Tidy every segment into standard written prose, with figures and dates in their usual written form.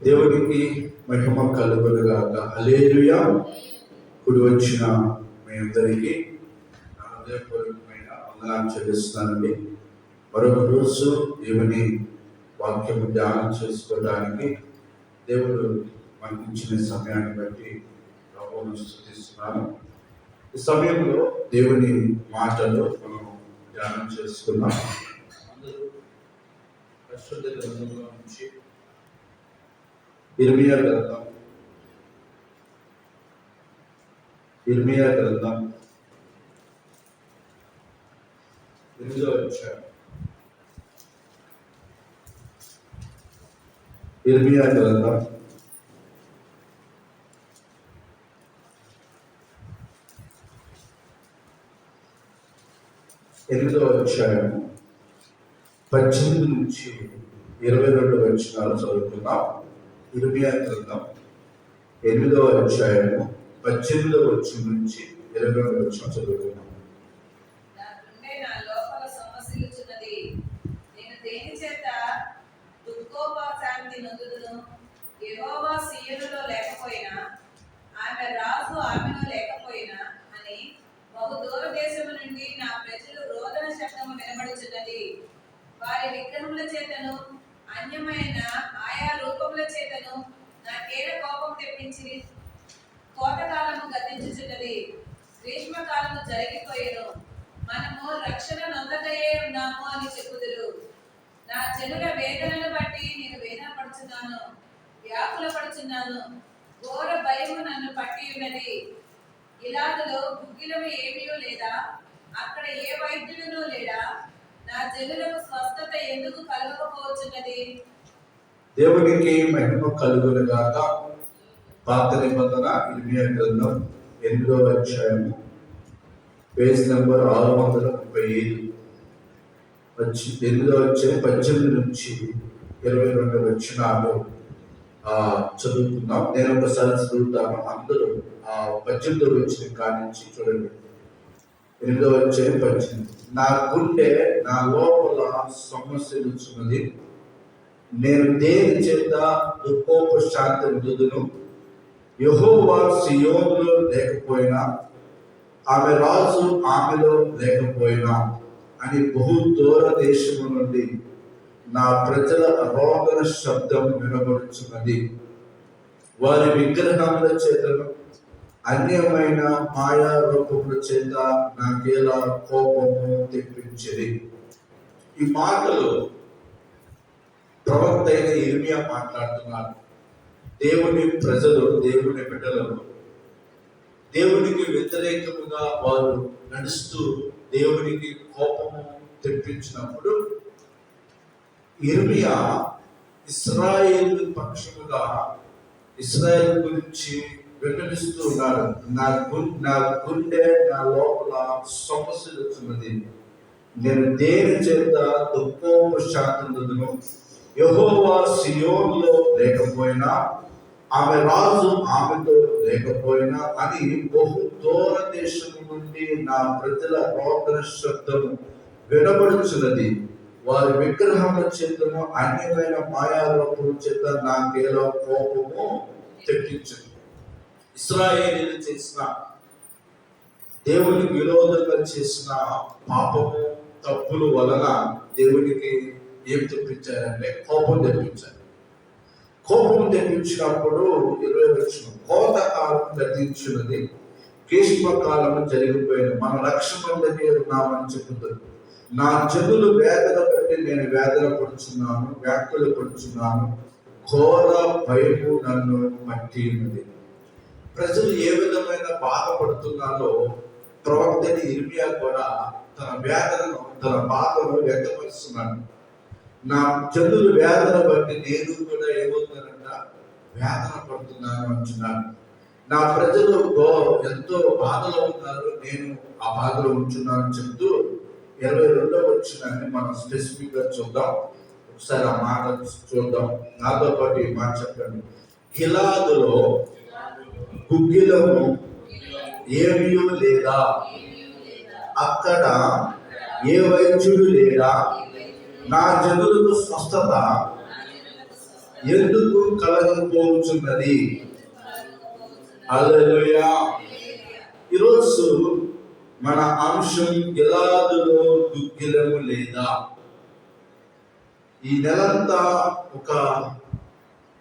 దేవునికి మహిమ కలుగునుగాక. హల్లెలూయా. కూడి వచ్చిన మీ అందరికీ నా హృదయపూర్వకమైన వందనాలు చెల్లిస్తున్నానండి. మరొక రోజు దేవుని వాక్యము ధ్యానం చేసుకోవడానికి దేవుడు మనకి ఇచ్చిన సమయాన్ని బట్టి ప్రభువును స్తుతిస్తున్నాను. ఈ సమయంలో దేవుని మాటలు మనం ధ్యానం చేసుకున్నాం. అందరూ పరిశుద్ధ గ్రంథంలో నుంచి ఇర్మియా గ్రంథం 8వ అధ్యాయం. ఇర్మియా గ్రంథం 8వ అధ్యాయం 18 నుంచి 22 వచనాలు చదువుతున్నాం. ఇర్మియా గ్రంథం 8వ అధ్యాయము 18వ వచనం నుంచి 22వ వచనం చదువుతున్నాం. యెహోవా సీయోనులో లేకపోయినా, ఆమె రాజు ఆమెలో లేకపోయినా అని బహు దూర దేశము నుండి నా ప్రజలు రోదన శబ్దము వినబడుచున్నది. వారి విగ్రహముల చేతను అన్యమైన ఆయా రూపముల చేతను నాకేల కోపం తెప్పించి కోతకాలము గతించుచున్నది. గ్రీష్మకాలము జరిగిపోయేను, మనము రక్షణ నొందకయే ఉన్నాము అని చెప్పుదురు. నా జనుల వేదనను బట్టి నేను వేదన పడుచున్నాను, వ్యాకుల పడుచున్నాను. ఘోర భయము నన్ను పట్టి ఉన్నది. గిలాదులో గుగ్గిలము ఏమీయూ లేదా, అక్కడ ఏ వైద్యుడునూ లేడా? నా జనులకు స్వస్థత ఎందుకు కలగకపోవచ్చున్నది? దేవునికి మహిమ కలుగునుగాక. పాత నిబంధన ఇర్మియా గ్రంథం 8వ అధ్యాయము పేజ్ నంబర్ 635. 8వ అధ్యాయం 18 నుంచి 22 వచనాలు చదువుతున్నాం. నేను ఒకసారి చదువుతాను, అందరూ 18వ వచనం కానించి చూడండి. 8వ అధ్యాయం 18. నా గుండె నా లోపల సమస్యలుచున్నది, నేను దేని చేత దుఃఖోపశాంతి పొందుదును? యెహోవా సీయోనులో లేకపోయినా, ఆమె రాజు ఆమెలో లేకపోయినా అని బహు దూర దేశము నుండి నా ప్రజల రోదన శబ్దం వినబడుచున్నది. వారి విగ్రహముల చేతను అన్యమైన మాయా రూపముల చేత నాకేలా కోపము తెప్పించింది. ఈ మాటలు ప్రవక్త అయిన ఇర్మియా మాట్లాడుతున్నారు. దేవుని ప్రజలు, దేవుని బిడ్డలు దేవునికి వ్యతిరేకముగా వారు నడుస్తూ దేవునికి కోపము తెప్పించినప్పుడు ఇర్మియా ఇశ్రాయేలు పక్షముగా ఇశ్రాయేలు గురించి విన్నవిస్తూ ఉన్నాడు. నా గుండె నా లోపల సమస్యలు వచ్చినది, నేను దేని చేత దుఃఖోపశాంతి పొందుదును? యెహోవా సీయోనులో లేకపోయినా, ఆమె రాజు ఆమెతో లేకపోయినా అని బహు దూర దేశము నుండి నా ప్రజల రోదన శబ్దము వినబడుచున్నది. వారి విగ్రహముల చేతను అన్యమైన మాయాలోపముల చేత నాకేలా కోపము తెప్పించింది. ఇశ్రాయేలీయులు చేసిన, దేవునికి విరోధంగా చేసిన పాపము తప్పుల వలన దేవునికి ఏం తెప్పించారంటే కోపం తెప్పించారు. కోపం తెప్పించినప్పుడు 20 వచనం, కోత కాలం గతించున్నది, గ్రీష్మకాలము జరిగిపోయింది, మన రక్షణలోనే ఉన్నామని చెబుతారు. నా జనులు వేదన బట్టి నేను వేదన పడుచున్నాను, వ్యాకులు పడుచున్నాను, ఘోర భయము నన్ను పట్టి ఉన్నది. ప్రజలు ఏ విధమైన బాధపడుతున్నారో ప్రవక్త ఇర్మియా కూడా తన వేదనను, తన బాధను వ్యక్తపరుస్తున్నాడు. నా జనులు వేదన బట్టి నేను కూడా ఏమవుతానంట, వేదన పడుతున్నాను అంటున్నాను. నా ప్రజలు ఎంతో బాధలో ఉన్నారు, నేను ఆ బాధలో ఉంటున్నాను చెప్తూ 22వ వచనాన్ని మనం స్పెసిఫిక్ గా చూద్దాం. ఒకసారి ఆ మాట చూద్దాం. నాతో పాటు ఈ మాట చెప్పండి. గిలాదులో గుగ్గిలము ఏమీ లేదా, అక్కడ ఏ వైద్యుడు లేడా? నా జనులకు స్వస్థత ఎందుకు కలగకపోతున్నది? హల్లెలూయా. ఈరోజు మన అంశం గిలాదులో గుగ్గిలము లేదా. ఈ నెలంతా ఒక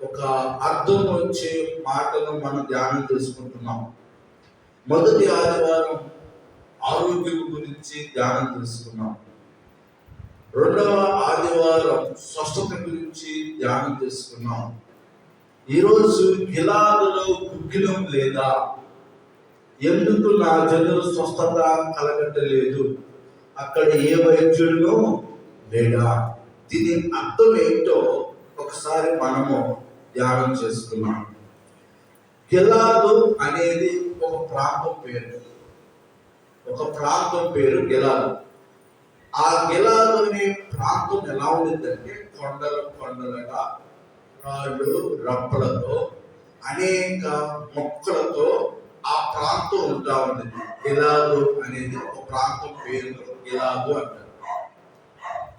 ఒక అర్థం వచ్చే మాటను మనం ధ్యానం చేసుకుంటున్నాం. మొదటి ఆదివారం ఆరోగ్యం గురించి ధ్యానం చేసుకున్నాం. రెండవ ఆదివారం స్వస్థత గురించి ధ్యానం చేసుకున్నాం. ఈరోజు గిలాదులో గుగ్గిలం లేదా. ఎందుకు నా జనులు స్వస్థత కలగట్టలేదు? అక్కడ ఏ వైద్యుడును లేడా? దీని అర్థం ఏంటో ఒకసారి మనము ధ్యానం చేసుకున్నాం. గిలాదు అనేది ఒక ప్రాంతం పేరు. ఒక ప్రాంతం పేరు గిలాదు. ఆ గిలాదు అనే ప్రాంతం ఎలా ఉండిందంటే కొండలుగా రాళ్ళు రప్పలతో అనేక మొక్కలతో ఆ ప్రాంతం ఉంటా ఉంటుంది. గిలాదు అనేది ఒక ప్రాంతం పేరు. గిలాదు అంటారు.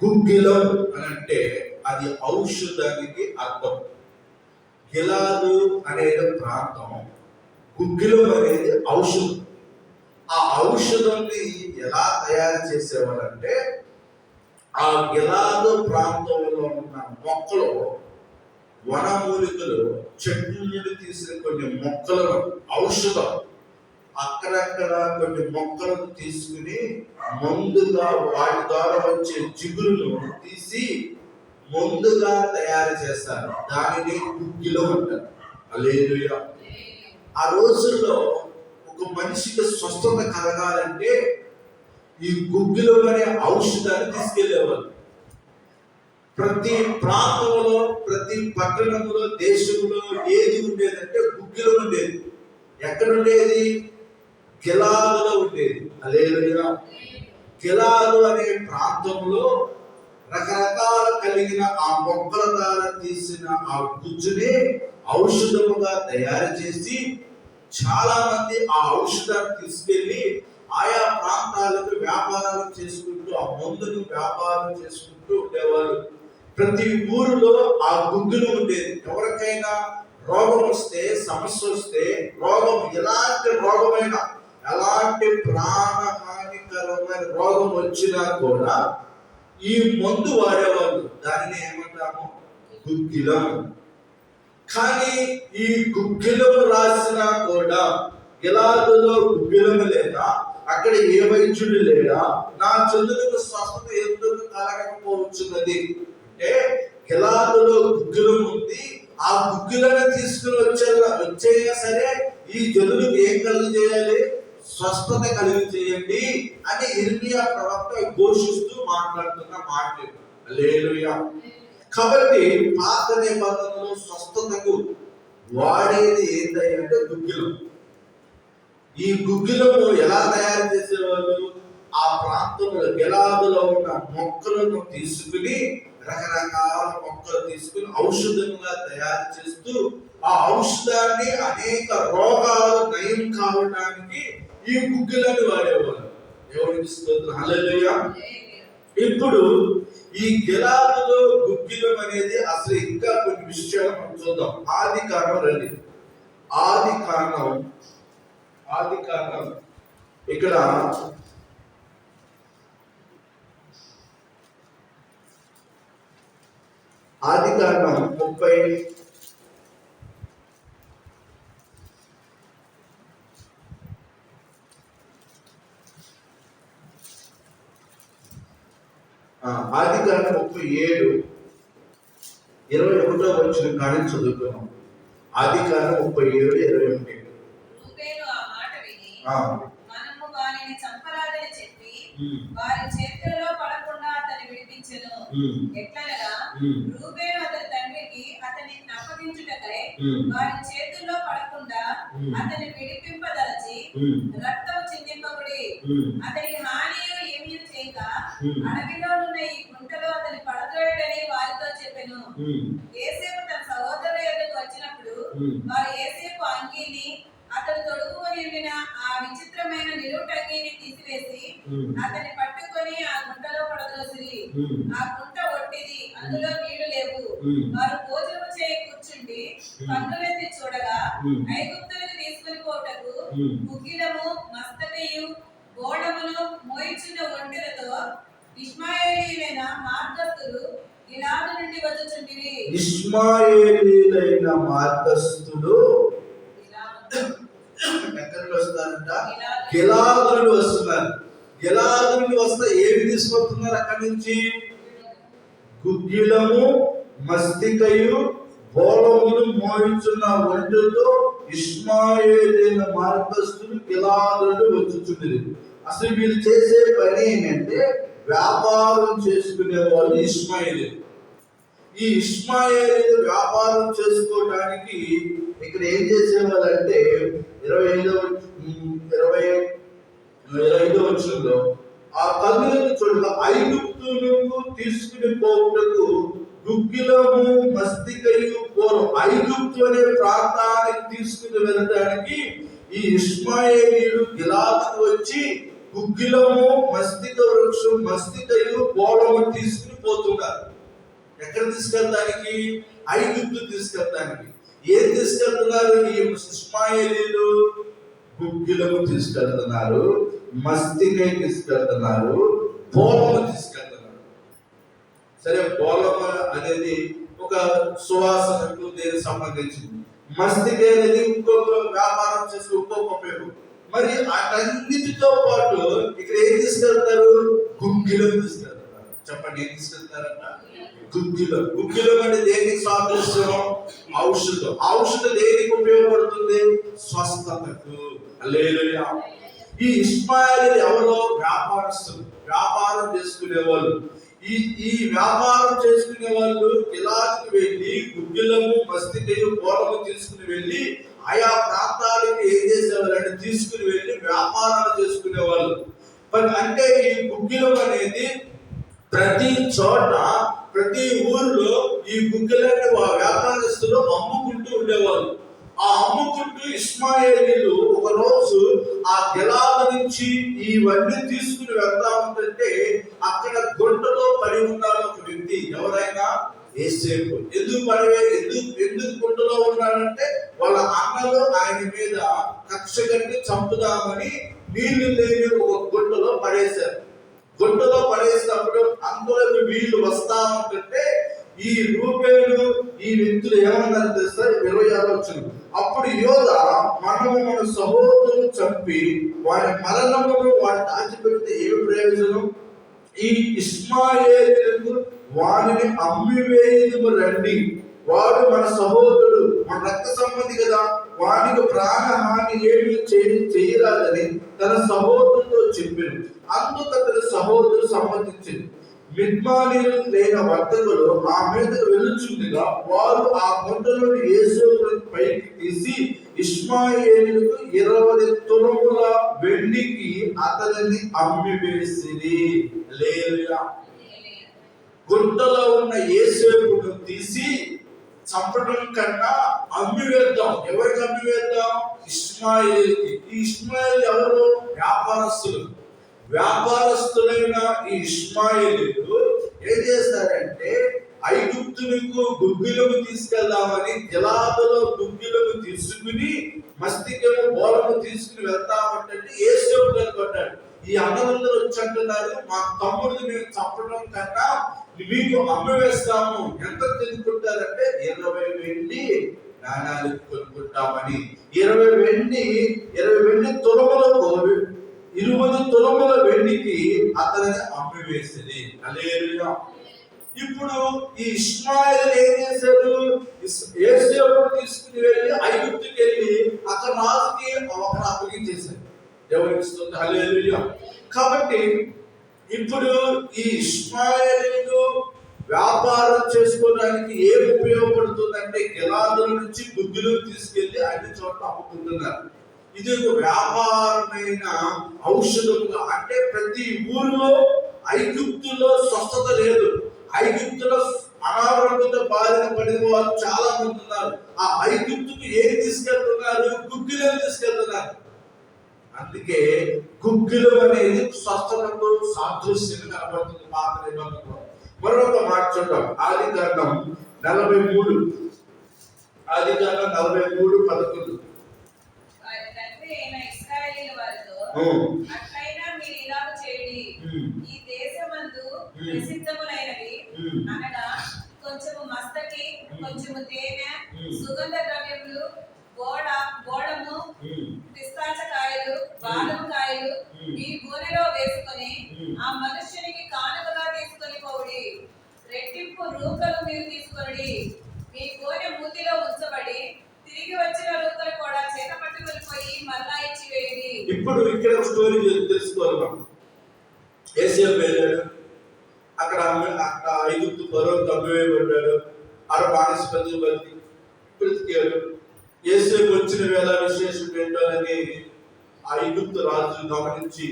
గుగ్గిలం అని అంటే అది ఔషధానికి అర్థం. గిలాదు అనేది ప్రాంతం, గుగ్గిలం అనేది ఔషధం. ఆ ఔషధాన్ని ఎలా తయారు చేసేవారంటే ఆ గిలాదు ప్రాంతంలో ఉన్న మొక్కలు, వనమూలికలు, చెట్ల నుండి తీసిన కొన్ని మొక్కలను ఔషధం అక్కడక్కడ కొన్ని మొక్కలను తీసుకుని ముందుగా వాటి ద్వారా వచ్చే జిగురును తీసి ముందుగా తయారు చేస్తారు. దానిని గుగ్గిలం అంటారు. హల్లెలూయా. ఆ రోజుల్లో ఒక మనిషికి స్వస్థత కలగాలంటే ఈ గుగ్గిలం అనే ఔషధాన్ని తీసుకెళ్లేవారు. ప్రతి ప్రాంతంలో, ప్రతి పట్టణంలో, దేశంలో ఏది ఉండేదంటే గుగ్గిలం ఉండేది. ఎక్కడుండేది? గిలాదులో ఉండేది. హల్లెలూయా. గిలాదు అనే ప్రాంతంలో రకరకాల కలిగిన ఆ మొక్కల ద్వారా తీసిన ఆ గుజ్జుని ఔషధముగా తయారు చేసి చాలా మంది ఆ ఔషధాన్ని తీసుకెళ్లి ఆయా ప్రాంతాలకు వ్యాపారాలు చేసుకుంటూ ఆ మందును వ్యాపారం చేసుకుంటూ ఉండేవారు. ప్రతి ఊరిలో ఆ గుగ్గిలం ఉండేది. ఎవరికైనా రోగం వస్తే, సమస్య వస్తే, రోగం ఎలాంటి రోగమైనా, ఎలాంటి ప్రాణహానికరమైన రోగం వచ్చినా కూడా ఈ మందు వాడేవాళ్ళు. దానిని ఏమంటాము? గుగ్గిలం. కానీ ఈ గుగ్గిలం రాసినా కూడా గిలాదులో గుగ్గిలం లేదా, అక్కడ ఏ వైద్యుడు లేడా, నా చంద్రులకు స్వస్థత ఎందుకు కలగకపోవచ్చున్నది అంటే గిలాదులో గుగ్గిలం ఉంది. ఆ గుగ్గిలను తీసుకుని వచ్చేయా సరే ఈ జనులకు ఏం కలిగి చేయాలి? స్వస్థత కలిగి చేయండి అని ఇర్మియా ప్రవక్త ఘోషిస్తూ మాట్లాడుతున్న మాటలు. హల్లెలూయా. కాబట్టి పాత నిబంధనలో స్వస్థతకు వాడేది ఏంటంటే గుగ్గిలం. ఈ గుగ్గిలము ఎలా తయారు చేసేవాళ్ళు? ఆ ప్రాంతంలో గిలాదులో ఉన్న మొక్కలను తీసుకుని, రకరకాల మొక్కలు తీసుకుని ఔషధంగా తయారు చేస్తూ ఆ ఔషధాన్ని అనేక రోగాలు నయం కావడానికి ఈ గుగ్గిలాన్ని వాడేవాళ్ళు. దేవునికి స్తోత్రం. హల్లెలూయా. ఇప్పుడు ఈ గిలాదులో గుగ్గిలం అనేది అసలు ఇంకా కొన్ని విషయాలు మనం చూద్దాం. ఆది కాండం రండి. ఆది కాండం ఇక్కడ ఆది కాండం 30 ఆది కాండం 37 21వ వచనం కానీ చదువుకున్నాం. ఆది కాండం 37:21. రూబేను ఆ మాట విని, ఆ. మనము వారిని చంపరాదని చెప్పి వారి చేతుల్లో పడకుండా అతన్ని విడిపించెను. ఎట్లనగా రూబేను అతని తండ్రికి అతన్ని అప్పగించుటకై వారి చేతుల్లో పడకుండా అతన్ని విడిపింపదలచి రక్తము చిందింపబడి అతనికి హానియు ఏమీ చేయక అడవిలోనున్న ఈ గుంటలో అతని పడద్రోయుడని వారితో చెప్పెను. యోసేపు తన సహోదరుల యొద్దకు వచ్చినప్పుడు వారు యోసేపు అంగీని, అతడు తొడుగుకొని ఉండిన ఆ విచిత్రమైన నిలువుటంగీని తీసివేసి అతన్ని పట్టుకొని ఆ గుంటలో పడద్రోసిరి. ఆ గుంట ఒట్టిది, అందులో నీళ్లు లేవు. వారు భోజనము చేయక కన్నులెత్తి చూడగా ఐగుప్తులకు తీసుకుని పోటకు ముగ్గిలము మస్తకయు గోడమును మోయిచున్న ఒంటెలతో ఇష్మాయేలీలైన మార్గస్థులు గిలాదు నుండి వచ్చుచుండిరి. ఇష్మాయేలీలైన మార్గస్థులు ఎక్కడికి వస్తారంట? గిలాదు నుండి వస్తున్నారు. గిలాదు నుండి వస్తే ఏమి తీసుకొస్తున్నారు? అక్కడి నుంచి గుగ్గిలము మస్తికయు బోళమును మోయించున్న ఒంటెతో ఇష్మాయేలీల మార్గస్థులు గిలాదు నుండి వచ్చుచుండిరి. అసలు వీళ్ళు చేసే పని ఏంటంటే వ్యాపారం చేసుకునే వాళ్ళు ఇష్మాయేలీలు. ఈ ఇష్మాయేలీలు వ్యాపారం చేసుకోవడానికి ఇక్కడ ఏం చేసేవాళ్ళు అంటే 25వ వచనంలో ఆ కన్నులను చూడగా ఐగుప్తులకు తీసుకుని పోవుటకు గుగ్గిలము మస్తికయు పూర్వం ఐగుప్తు అనే ప్రాంతానికి తీసుకుని వెళ్ళడానికి ఈ ఇష్మాయేలీలు గిలాదుకు వచ్చి గుగ్గిలము మస్తిక వృక్షం మస్తికయు బోళము తీసుకుని పోతున్నారు. ఎక్కడ తీసుకెళ్ళడానికి? ఐగుప్తు తీసుకెళ్ళడానికి. ఏం తీసుకెళ్తున్నారు ఈ ఇష్మాయేలీలు? గుగ్గిలము తీసుకెళ్తున్నారు, మస్తికై తీసుకెళ్తున్నారు, బోళము తీసుకెళ్తున్నారు. సరే, బోళము అనేది ఒక సువాసనకు దేనికి సంబంధించింది. మస్తికై అనేది ఇంకొక వ్యాపారం చేసే ఇంకొక ఉపయోగం. మరి అటన్నిటితో పాటు ఇక్కడ ఏం తీసుకెళ్తారు? గుగ్గిలం తీసుకెళ్తారు. చెప్పండి, ఏం తీసుకెళ్తారట? గుగ్గిలం. గుగ్గిలం అంటే దేనికి సాదృశ్యం? ఔషధం. ఔషధం దేనికి ఉపయోగపడుతుంది? స్వస్థతకు. హల్లెలూయా. ఈ ఇష్మాయేలీలు ఎవరో? వ్యాపారస్తులు, వ్యాపారం చేసుకునే వాళ్ళు. ఈ వ్యాపారం చేసుకునే వాళ్ళు గిలాదుకు వెళ్ళి గుగ్గిలము మస్తికయు బోళము తీసుకుని వెళ్ళి ఆయా ప్రాంతాలకు ఏం చేసేవాళ్ళంటే తీసుకుని వెళ్ళి వ్యాపారాలు చేసుకునే వాళ్ళు. అంటే ఈ గుగ్గిలం అనేది ప్రతి చోట ప్రతి ఊరిలో ఈ గుగ్గిలాన్ని వ్యాపారస్తులు అమ్ముకుంటూ ఉండేవాళ్ళు. ఆ అమ్ముకుంటూ ఇష్మాయేలీలు ఒక రోజు ఆ గిలాదు నుంచి ఇవన్నీ తీసుకుని వెళ్తా ఉంటే అక్కడ గుంటలో పడి ఉన్నాడు ఒక వ్యక్తి. ఎవరైనా? యోసేపు. ఎందుకు గుంటలో ఉన్నాడంటే వాళ్ళ అన్నలు ఆయన మీద కక్ష కట్టి చంపుదామని నీళ్లు లేని ఒక గుంటలో పడేశారు. గుంటలో పడేసినప్పుడు అందులో వీళ్ళు వస్తా ఉంటుంటే ఈ రూబేను ఈ వ్యక్తులు ఏమన్నారు తెలుసా? 26 వచనం. అప్పుడు యోధా, మనము మన సహోదరులు చంపి వారి మరణమును వాడు దాచిపెడితే ఏమి ప్రయోజనం? ఈ ఇష్మాయేలీలకు వారిని అమ్మివేయుదుము రండి, వాడు మన సహోదరుడు, మన రక్త సంబంధి కదా, వానికి ప్రాణహాని ఏమి చేయరాదని తన సహోదరుతో చెప్పాను. అందుకు అతని సహోదరుడు సమ్మతించింది. మిద్మానీయులు లేని వర్తకులు ఆ మీదకు వెలుచుండగా వారు ఆ గుంటలోని యోసేపును పైకి తీసి ఇష్మాయేలీయులకు 20 తులముల వెండికి అతనిని అమ్మివేసిరి. హల్లెలూయా. గుంటలో ఉన్న యోసేపును తీసి చంపడం కన్నా అమ్మివేద్దాం. ఎవరికి అమ్మివేద్దాం? ఇష్మాయేలీకి. ఈ ఇష్మాయేలు ఎవరు? వ్యాపారస్తులు. వ్యాపారస్తులైన ఈ ఇష్మాయేలీలు ఏం చేస్తారంటే ఐగుప్తులకు గుగ్గిలము తీసుకెళ్దామని గిలాదులో గుగ్గిలము తీసుకుని మస్తికము బోళము తీసుకుని వెళ్తామంటే యోసేపు కనుకొన్నాడు. ఈ అన్నలందరూ వచ్చి అంటున్నారు, మా తమ్ముడిని మేము చంపడం కన్నా మీకు అమ్మివేస్తాము. ఎంత తెలుసుకుంటారంటే 20 వెండి నాణాలు కొనుక్కుంటామని. 20 వెండి తులములకు 20 తులముల వెండికి అతనిని అమ్మివేసింది. హల్లెలూయా. ఇప్పుడు ఈ ఇష్మాయేలు ఏం చేశారు? యోసేపును తీసుకుని వెళ్ళి ఐగుప్తుకి వెళ్ళి అక్కడ రాజుకి అప్పగించేశారు. ఎవరికి స్తుతి. హల్లెలూయా. కాబట్టి ఇప్పుడు ఈ ఇష్మాయేలీలు వ్యాపారం చేసుకోవడానికి ఏం ఉపయోగపడుతుందంటే గిలాదుల నుంచి గుగ్గిలు తీసుకెళ్లి అన్ని చోట్ల అమ్ముకుంటున్నారు. ఇది ఒక వ్యాపారమైన ఔషధంగా. అంటే ప్రతి ఊరిలో ఐగుప్తులో స్వస్థత లేదు. ఐగుప్తులో అనారోగ్యంతో బారిన పడిన వాళ్ళు చాలా మంది ఉన్నారు. ఆ ఐగుప్తుకు ఏం తీసుకెళ్తున్నారు? గుగ్గిలం తీసుకెళ్తున్నారు. అందుకే గుగ్గిలం అనేది స్వస్థతకు సాదృశ్యంగా కనబడుతుంది పాత నిబంధనలో. మరొక మాట చూద్దాం. ఆదికాండం 43 ఆదికాండం 43:11. వారి తండ్రి అయిన ఇశ్రాయేలీయుల వారితో, అట్లయినా మీరు ఇలాగ చేయుడి, ఈ దేశమందు ప్రసిద్ధములైనవి అనగా కొంచెము మస్తకి, కొంచెము తేనె, సుగంధ ద్రవ్యములు, బోళము, పిస్తాచకాయలు, బాదము కాయలు మీ గోనెలో వేసుకొని ఆ మనుష్యునికి కానుకగా తీసుకొని పోవుడి. రెట్టింపు రూకలు మీరు తీసుకొనుడి. మీ గోనె మూతిలో ఉంచబడి తిరిగి వచ్చిన రూకలు కూడా చేత పట్టుకొని పోయి మరలా ఇచ్చి వేయండి. ఇప్పుడు ఇక్కడ ఒక స్టోరీ తెలుసుకోవాలి మనం. యేసేపు వెళ్ళాడు, అక్కడ ఐగుప్తు ఫరో తమ్మివేయబడ్డాడు, బానిస బ్రతికాడు. యేసేపు వచ్చిన వేళ విశేషం ఏంటోనని ఆ ఐగుప్తు రాజు గమనించి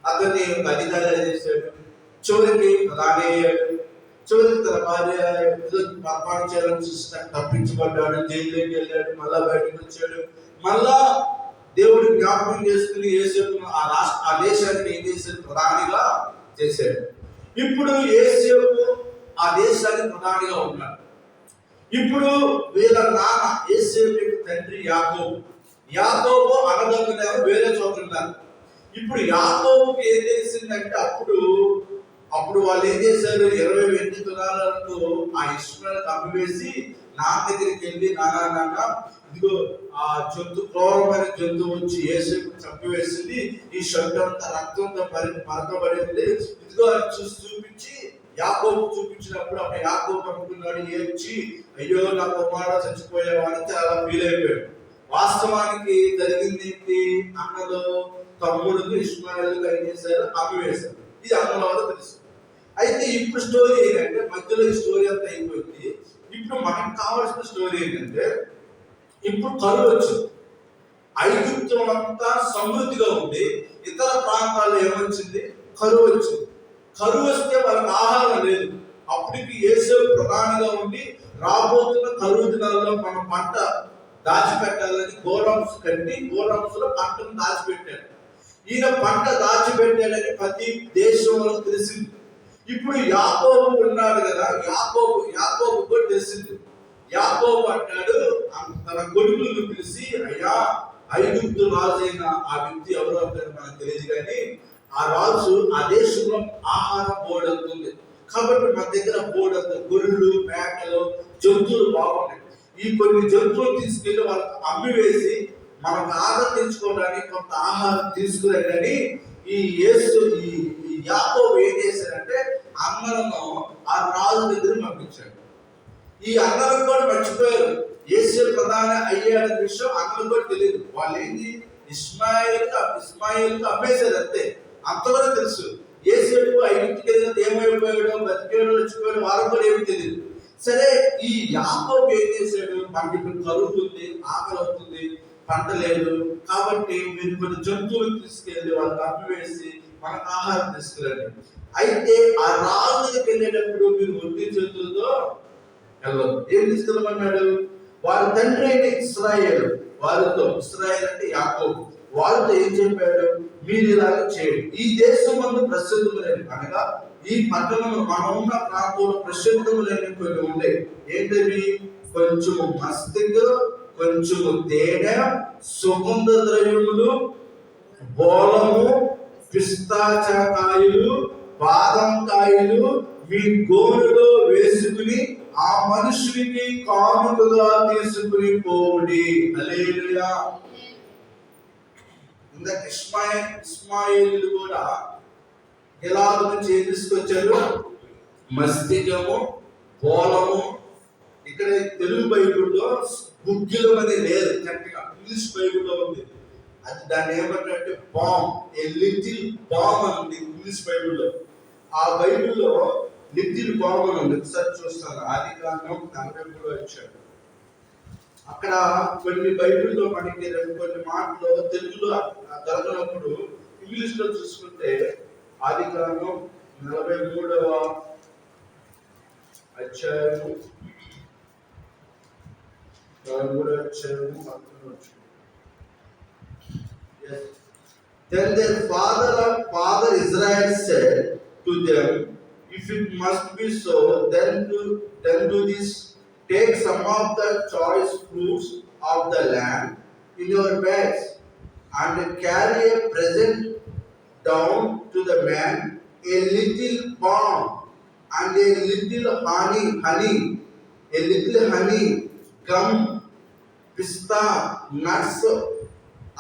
అతన్ని అధికారిగా చేశాడు. చివరికి ప్రధాని అయ్యాడు. చివరికి తన భార్య పాపాలు చేయాలని చూసిన తప్పించబడ్డాడు, జైల్లోకి వెళ్ళాడు, మళ్ళా బయటకు వచ్చాడు. మళ్ళా దేవుడు జ్ఞాపకం చేసుకుని యేసేపును ఆ దేశానికి ఏం చేశాడు? ప్రధానిగా చేశాడు. ఇప్పుడు యేసేపు ఆ దేశానికి ప్రధానిగా ఉన్నాడు. ఇప్పుడు వీళ్ళ నాన్న యేసేపు తండ్రి యాకోబు అన్నదమ్ములు వేరే చోట ఉన్నారు. ఇప్పుడు యాకోబుకి ఏం చేసిందంటే అప్పుడు వాళ్ళు ఏం చేశారు? 20 వెండి తులాలతో ఆ ఇష్మాయిల్కి అమ్మివేసి నాన్న దగ్గరికి వెళ్ళి, నాన్న ఇదిగో ఆ క్రూరమైన జంతువు వచ్చి యేసేపు చంపివేసింది, ఈ శబ్దంతా రక్తంతో మరకబడింది, ఇదిగో అని చూపించి యాకోబు చూపించినప్పుడు అప్పుడు యాకోబు అనుకున్నాడు, ఏడ్చి అయ్యో నా కుమారుడు చచ్చిపోయావా అని చాలా ఫీల్ అయిపోయాడు. వాస్తవానికి జరిగింది ఏంటి? అన్నలో తమ్ముడు ఇష్మాయిల్కి ఏం చేశారు? అమ్మివేశారు. ఇది అన్నల వల్ల తెలుసు. అయితే ఇప్పుడు స్టోరీ ఏంటంటే, మధ్యలో ఈ స్టోరీ అంతా అయిపోయింది. ఇప్పుడు మనకు కావాల్సిన స్టోరీ ఏంటంటే, ఇప్పుడు కరువు వచ్చింది. ఐగుప్తం అంతా సమృద్ధిగా ఉంది, ఇతర ప్రాంతాల్లో ఏమొచ్చింది? కరువు వచ్చింది. కరువు వస్తే వాళ్ళకి ఆహారం లేదు. అప్పటికి యేసేపు ప్రధానిగా ఉండి రాబోతున్న కరువు దినాల్లో మన పంట దాచిపెట్టాలని గోడౌన్స్ కట్టి గోడౌన్స్ లో పంటను దాచిపెట్టాడు. ఈయన పంట దాచిపెట్టాడని ప్రతి దేశంలో తెలిసింది. ఇప్పుడు యాకోబు ఉన్నాడు కదా, యాకోబు కూడా తెలిసింది. యాకోబు అంటాడు తన కొడుకులను పిలిచి, అయ్యా ఐగుప్తు రాజు అయిన ఆ వ్యక్తి ఎవరు అంటారు మనకు తెలియదు, కానీ ఆ రాజు ఆ దేశంలో ఆహారం బోర్డుతుంది కాబట్టి మన దగ్గర బోర్డు గొర్రెలు, మేకలు, జంతువులు బాగున్నాయి. ఈ కొన్ని జంతువులు తీసుకెళ్లి వాళ్ళకి అమ్మివేసి మనకు ఆహారం తెచ్చుకోవడానికి కొంత ఆహారం తీసుకురండి. ఈ యాకోబు ఏం చేశాడంటే అన్నలను ఆ రాజు దగ్గర పంపించాడు. ఈ అన్నలకు కూడా మర్చిపోయారు. యేసేపు ప్రధాని అయ్యాడనే విషయం అన్నలకు కూడా తెలియదు. వాళ్ళు ఏంటి? ఇస్మాయిల్కి అమ్మేశారు అంతే, అంతవరకు తెలుసు. యేసేపు ఐగుప్తుకి వెళ్ళినది ఏమైపోయాడో, బతికేడో చచ్చిపోయాడో వారికి కూడా ఏమి తెలియదు. సరే, ఈ యాకోబు ఏం చేశాడు? మనకి ఇప్పుడు కలుగుతుంది, ఆకలి అవుతుంది, పంట లేదు, కాబట్టి మీరు కొన్ని జంతువులు తీసుకెళ్ళి వాళ్ళకి అమ్మివేసి మనకు ఆహారం తీసుకురండి. అయితే ఆ రాజు దగ్గరికి వెళ్ళేటప్పుడు మీరు ఒంటి చేతులతో వెళ్ళదు. ఏం తీసుకెళ్ళమన్నాడు? వారి తండ్రి అయిన ఇశ్రాయేలు వారితో, ఇశ్రాయేలు అంటే యాకోబు, వారితో ఏం చెప్పాడు? మీరు ఇలాగ చేయండి. ఈ దేశం మందు ప్రసిద్ధములేని, అనగా ఈ పట్టణంలో మనం ఉన్న ప్రాంతంలో ప్రసిద్ధములేని కొన్ని ఉండే. ఏంటవి? కొంచెము మస్తిక్, కొంచెము తేనె, సుగంధ ద్రవ్యములు, బోళము, పిస్తాచకాయలు, బాదం కాయలు మీ గోనులో వేసుకుని ఆ మనుషునికి కానుకగా తీసుకుని పోవుడి. హల్లెలూయా. ఇందాక ఇస్మాయిల్ కూడా గిలాదు నుంచి ఏం తీసుకొచ్చారు? మస్తికము, బోళము. ఇక్కడ తెలుగు బైబిల్లో గుగ్గిలం అని లేదు, కరెక్ట్గా ఇంగ్లీష్ బైబిల్లో ఉంది. అది దాన్ని ఏమంటే బామ్, ఏ లిటిల్ బామ్ అని ఉంది ఇంగ్లీష్ బైబిల్లో. ఆ బైబిల్లో లిటిల్ బామ్ అని ఉంది. ఒకసారి చూస్తాను, ఆదికాండం 43 వచ్చాడు. అక్కడ కొన్ని బైబిల్లో మనకి కొన్ని మాటలు తెలుగులో దొరకనప్పుడు ఇంగ్లీష్ లో చూసుకుంటే ఆదికాండం 43వ అధ్యాయము 43వ అధ్యాయము 11. Then their father Israel said to them, if it must be so, then do this take some of the choice fruits of the land in your bags, and carry a present down to the man, a little balm and a little honey, gum, pista, nuts,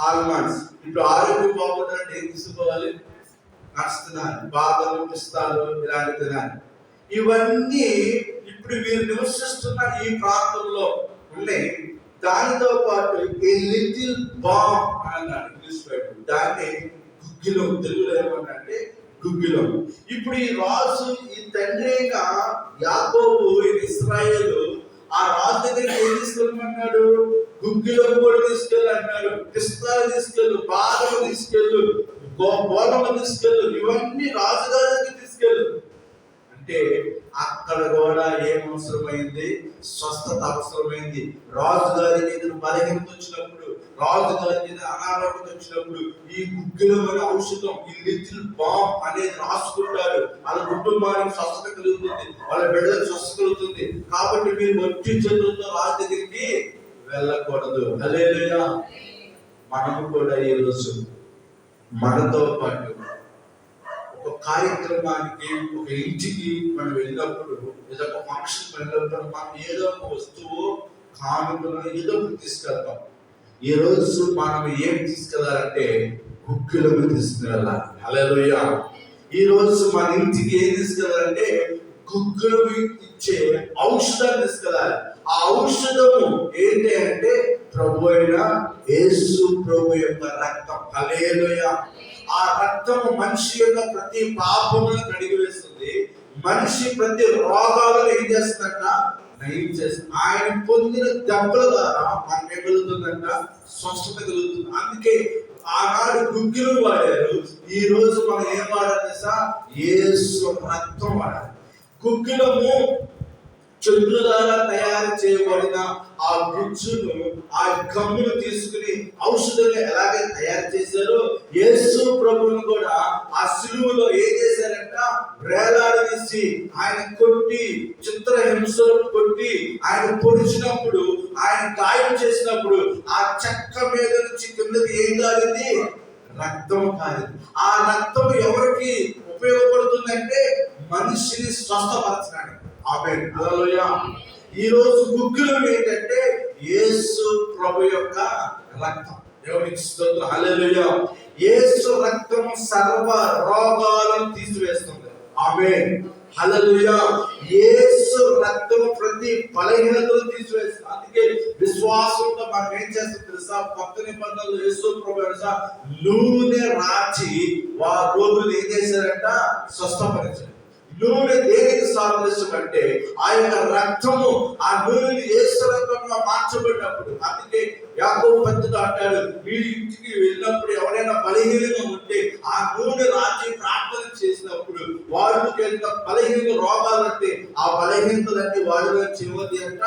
almonds. ఇప్పుడు ఆరోగ్యం బాగుండాలంటే ఏం తీసుకోవాలి? Nuts తినాలి, బాదం, పిస్తాలు ఇలాంటి తినాలి. ఇవన్నీ ఇప్పుడు వీరు నివసిస్తున్న ఈ ప్రాంతంలో ఉన్నాయి. దానితో పాటు ఏ లిటిల్ బామ్ అని అన్నాడు ఇంగ్లీష్ వైపు. దాన్ని గుగ్గిలం, తెలుగులో ఏమన్నంటే గుగ్గిలం. ఇప్పుడు ఈ రాజు, ఈ తండ్రి అయిన యాకోబు, ఇశ్రాయేలు ఆ రాజు దగ్గరికి ఏం తీసుకెళ్ళమన్నాడు? గుగ్గిలం కూడా తీసుకెళ్ళి అన్నాడు, పిస్తాలు తీసుకెళ్ళు, బాదం తీసుకెళ్ళు, గోధుమ తీసుకెళ్ళు, ఇవన్నీ రాజుగారి దగ్గర తీసుకెళ్ళు అంటే అక్కడ కూడా ఏం అవసరమైంది? స్వస్థత అవసరమైంది. రాజుగారి మీద బలహీనత వచ్చినప్పుడు, రాజుగారి మీద అనారోగ్యం వచ్చినప్పుడు ఈ గుగ్గిలం అనే ఔషధం, ఈ లిటిల్ బామ్ అనేది రాసుకుంటారు. వాళ్ళ కుటుంబానికి స్వస్థత కలుగుతుంది, వాళ్ళ బిడ్డలకు స్వస్థత కలుగుతుంది. కాబట్టి మీరు వచ్చి చేతులతో రాజు దగ్గరికి వెళ్ళకూడదు. హల్లెలూయా. మనము కూడా ఈ రోజు మనతో పాటు ఒక కార్యక్రమానికి, ఒక ఇంటికి మనం వెళ్ళినప్పుడు, ఏదో ఒక ఫంక్షన్ వెళ్ళినప్పుడు మనం ఏదో ఒక వస్తువు, కానుకలు ఏదో ఒకటి తీసుకెళ్తాం. ఈ రోజు మనం ఏం తీసుకెళ్ళాలంటే గుగ్గిలము తీసుకెళ్ళాలి. హల్లెలూయా. ఈ రోజు మన ఇంటికి ఏం తీసుకెళ్ళాలంటే గుగ్గిలము ఇచ్చే ఔషధాన్ని తీసుకెళ్ళాలి. ఆ ఔషధము ఏంటి అంటే ప్రభు అయిన యేసు ప్రభు యొక్క రక్తం. హల్లెలూయా. ఆ రక్తము మనిషి యొక్క ప్రతి పాపములను కడిగి వేస్తుంది. మనిషి ప్రతి రోగాలను ఏం చేస్తుందంట? నయం చేస్తుంది. ఆయన పొందిన దెబ్బల ద్వారా మనకి ఏం కలుగుతుందంట? స్వస్థత కలుగుతుంది. అందుకే ఆనాడు గుగ్గిలం వాడారు, ఈ రోజు మనం ఏం వాడాలి? యేసు రక్తం వాడాలి. గుగ్గిలము చెట్ల ద్వారా తయారు చేయబడిన ఆ గుజ్జును, ఆ గమ్మును తీసుకుని ఔషధంగా ఎలాగే తయారు చేశారో, యేసు ప్రభువును కూడా ఆ సిలువలో ఏం చేశారంట? వేలాడదీసి ఆయన కొట్టి, చిత్రహింసలు కొట్టి, ఆయన పొడిచినప్పుడు, ఆయన గాయం చేసినప్పుడు ఆ చెక్క మీద నుంచి కిందకి ఏం కాలింది? రక్తం కాలింది. ఆ రక్తం ఎవరికి ఉపయోగపడుతుందంటే మనిషిని స్వస్థపరచడానికి. ఆమేన్. హల్లెలూయా. ఈ రోజు గుగ్గిలం ఏంటంటే యేసు ప్రభు యొక్క రక్తం. దేవునికి స్తోత్రం. హల్లెలూయా. యేసు రక్తం సర్వ రోగాలను తీసివేస్తుంది. ఆమేన్. హల్లెలూయా. యేసు రక్తం ప్రతి బలహీనతను తీసివేస్తుంది. అందుకే విశ్వాసంతో మనం ఏం చేస్తాం తెలుసా? కొత్త నిబంధనలో యేసు ప్రభు నూనె రాచి రోగులు ఏం చేశారంట? స్వస్థపరిచారు. నూనె దేనికి సాదృశ్యం అంటే ఆ యొక్క రక్తము, ఆ నూనె యేసు రక్తంగా మార్చబడినప్పుడు. అందుకే యాకోబు భక్తుడు అంటాడు, మీరు ఇంటికి వెళ్ళినప్పుడు ఎవరైనా బలహీనంగా ఉంటే ఆ నూనె రాచి ప్రార్థన చేసినప్పుడు వారికి ఎంత బలహీన రోగాలంటే ఆ బలహీనతలన్నీ వారిలో చివరి అంట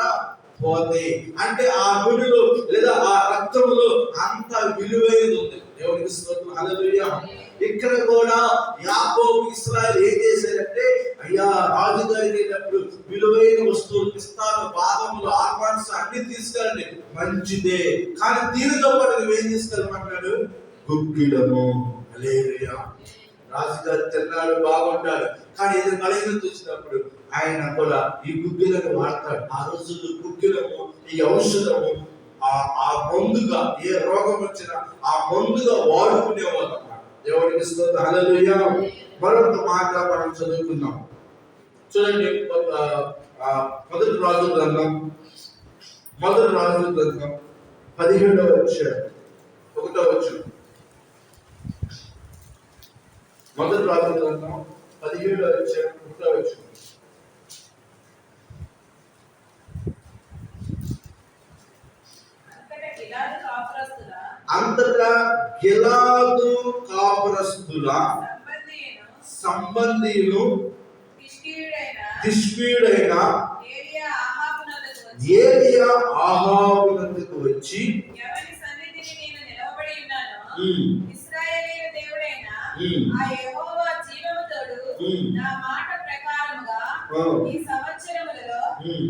పోతాయి. అంటే ఆ నూనెలో లేదా ఆ రక్తములో అంత విలువైనది ఉంది. దేవునికి స్తోత్రం. హల్లెలూయా. ఇక్కడ కూడా యాకోబు, ఇశ్రాయేలు ఏం చేశారంటే, అయ్యా రాజుగారి వెళ్ళినప్పుడు విలువైన వస్తువులు, పిస్తాలు, బాదములు, ఆల్మండ్స్ అన్ని తీసుకెళ్ళండి, మంచిదే. కానీ దీనితో పాటు నువ్వేం తీసుకెళ్ళమన్నాడు? గుగ్గిలము. హల్లెలూయా. రాజుగారు తిన్నాడు, బాగుంటాడు, కానీ ఏదో బలహీనత వచ్చినప్పుడు ఆయన కూడా ఈ గుగ్గిలను వాడతాడు. ఆ రోజుల్లో గుగ్గిలము, ఈ ఔషధము ఆ మందుగా, ఏ రోగం వచ్చినా ఆ మందుగా వాడుకునేవాళ్ళు. దేవునికి స్తోత్రం. హల్లెలూయా. మరొక మాట మనం చదువుకుందాం. చూడండి, మొదటి రాజుల గ్రంథం 17వ అధ్యాయం 1వ వచనం. మొదటి రాజుల గ్రంథం 17వ అధ్యాయం 1వ వచనం. అంతటా గిలాదు కాపురస్తుల సంబంధీయులు తిష్బీయుడైన ఏలియా అహాబునకు వచ్చి, ఇశ్రాయేలీయుల దేవుడైన ఆ యెహోవా జీవము తోడు, నా మాట ప్రకారముగా ఈ సంవత్సరములలో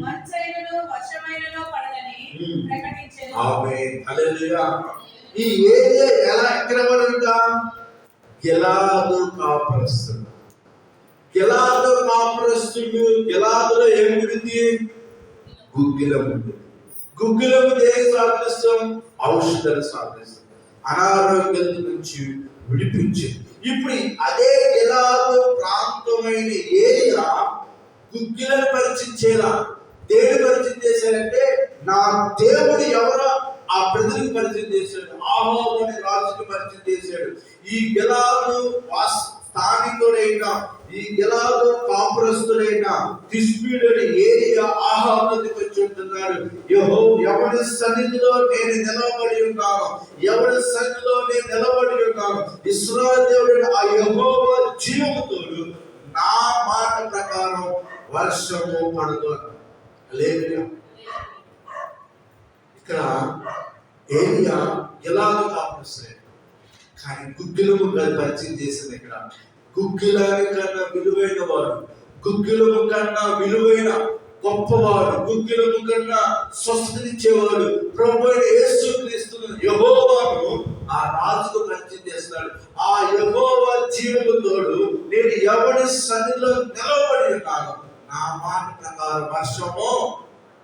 మంచైనను వర్ష ప్రకటించెను. ఆమేన్. హల్లెలూయా. ఈ ఏరియా ఎలా ఎక్కడ పడిందా? గిలాదు కాపురస్తుడు. గిలాదు కాపురస్తుడు. గిలాదులో ఏముంది? గుగ్గిలం ఉంది. గుగ్గిలం దేని సాదృశ్యం? ఔషధాలు సాదృశ్యం. అనారోగ్యం నుంచి విడిపించింది. ఇప్పుడు అదే గిలాదు ప్రాంతమైన ఏరియా గుగ్గిలను పరిచయం చేయాల. దేని పరిచయం చేశారంటే, నా దేవుడు ఎవరో ఆ ప్రజలకు పరిచయం చేశాడు. ఆహాబు అనే రాజుకి పరిచయం చేశాడు. ఈ గిలాదు స్థానికుడైన, ఈ గిలాదు కాపురస్తుడైన తిష్బీయుడైన ఏరియా ఆహాబు దగ్గరికి వచ్చి ఉంటున్నాడు. ఎవరి సన్నిధిలో నేను నిలబడి ఉన్నాను, ఎవరి సన్నిధిలో నేను నిలబడి ఉన్నాను, ఇశ్రాయేలు దేవుడైన ఆ యెహోవా జీవముతోడు నా మాట ప్రకారం వర్షము పడుతుంది. హల్లెలూయా. ఇక్కడ ఏలియా గిలాదు కాపురస్తుడే, కానీ గుగ్గిలము పరిచయం చేసింది. ఇక్కడ గుగ్గిలాని కన్నా విలువైన వాడు, గుగ్గిలము కన్నా విలువైన గొప్పవాడు, గుగ్గిలము కన్నా స్వస్థనిచ్చేవాడు ప్రభువైన యేసుక్రీస్తును యెహోవాను ఆ రాజుకు పరిచయం చేస్తున్నాడు. ఆ యెహోవా జీవముతోడు నేను ఎవరి సన్నిధిలో నిలబడి ఉన్నాను, నా మాట ప్రకారం వర్షము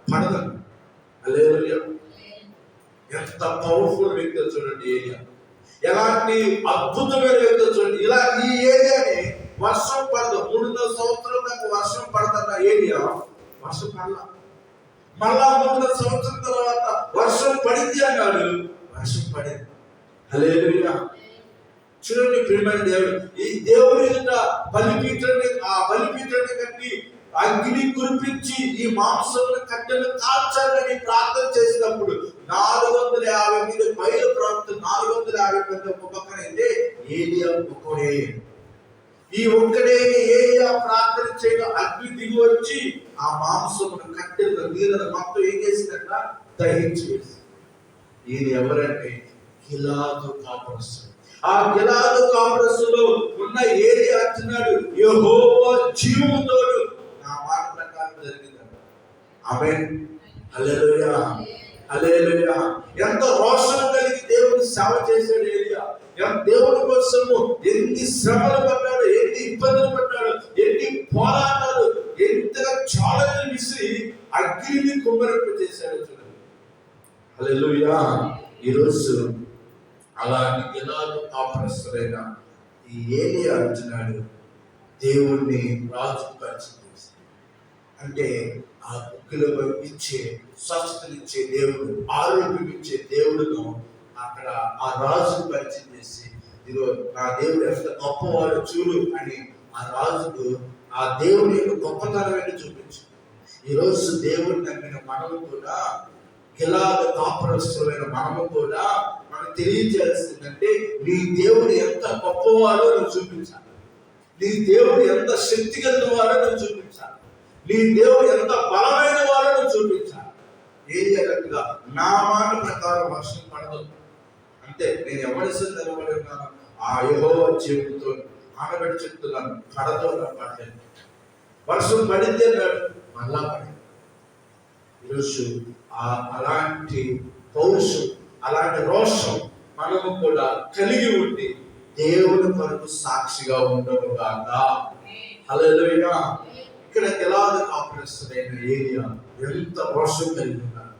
పడదు. హల్లెలూయా. ఎంత పవర్ఫుల్ వ్యక్తి చూడండి ఏరియా, ఎలాంటి అద్భుతమైన వ్యక్తి చూడండి. ఇలా ఈ ఏరియాని వర్షం పడదు. 300 సంవత్సరాల దాకా వర్షం పడుతున్న ఏరియా వర్షం పడలా. మళ్ళా 300 సంవత్సరం తర్వాత వర్షం పడింది అన్నాడు, వర్షం పడింది. హల్లెలూయా. చూడండి ప్రియమైన దేవుడు, ఈ దేవుడి ఎదుట బలిపీఠాన్ని కట్టి అగ్ని కురిపించి ఈ మాంసముల కట్టెలు కాల్చాలని ప్రార్థన చేసినప్పుడు 450 మీద బయలు ప్రాంతం 450 మంది ఒక పక్కన అయితే ఏలియా ఒక్కడే. ఈ ఒక్కడే ఏలియా ప్రార్థన చేయడం అగ్ని దిగి వచ్చి ఆ మాంసముల కట్టెలు నీళ్ళను మొత్తం ఏం చేసిందంట? దహించి వేసి. ఈయన ఎవరంటే గిలాదు కాపురస్తుడు. ఆ గిలాదు కాపురస్తులో ఉన్న ఏలియా అంటున్నాడు, యెహోవా జీవముతోడు నా మాట ప్రకారం జరిగింది. ఆమేన్. హల్లెలూయా. హల్లెలూయా. ఎంత రోషం కలిగి దేవుని సేవ చేశాడు ఏలియా. దేవుని కోసము ఎన్ని శ్రమలు పడ్డాడు, ఎన్ని ఇబ్బందులు పడ్డాడు, ఎన్ని పోరాటాలు, ఎంతగా ఛాలెంజ్ విసిరి అగ్నిని కుమ్మరింప చేశాడు చూడండి. హల్లెలూయా. ఈరోజు అలాంటి గిలాదు కాపురస్తుడైన ఈ ఏలియా అంటున్నాడు, దేవుణ్ణి రాజుకు పరిచయం చేశాడు. అంటే ఆ గుగ్గిలో ఇచ్చే స్వస్థతనిచ్చే దేవుడు, ఆరోగ్యం ఇచ్చే దేవుడును అక్కడ ఆ రాజుకు పరిచయం చేసి, ఇదిగో నా దేవుడు ఎంత గొప్పవాడు చూడు అని ఆ రాజుకు ఆ దేవుని యొక్క గొప్పతనాన్ని చూపించు. ఈరోజు దేవుడిని నమ్మిన మనము కూడా, గిలాదు కాపురస్తులైన మనము కూడా మనం తెలియజేయాల్సిందంటే, నీ దేవుడు ఎంత గొప్పవాడో నువ్వు చూపించాలి, నీ దేవుడు ఎంత శక్తి కలిగిన వాడో నువ్వు చూపించాలి, నీ దేవుడు ఎంత బలమైన వాడో నువ్వు చూపించాలి. ఏం చేయాలంటగా నా మాట ప్రకారం వర్షం పడదు. అంతే, నేను ఎవరి నిలబడి ఉన్నాను ఆ యెహోవా జీవముతో ఆనబెట్టి చెప్తున్నాను, పడదో పడలేదు. వర్షం పడింది అన్నాడు, మళ్ళా పడింది. ఈరోజు అలాంటి పౌరుషం, అలాంటి రోషం మనము కూడా కలిగి ఉండి దేవుని కొరకు సాక్షిగా ఉండము గాక. హల్లెలూయా. ఇక్కడ గిలాదు కాపురస్తుడైన ఏలియా ఎంత రోషం కలిగి ఉన్నాడు.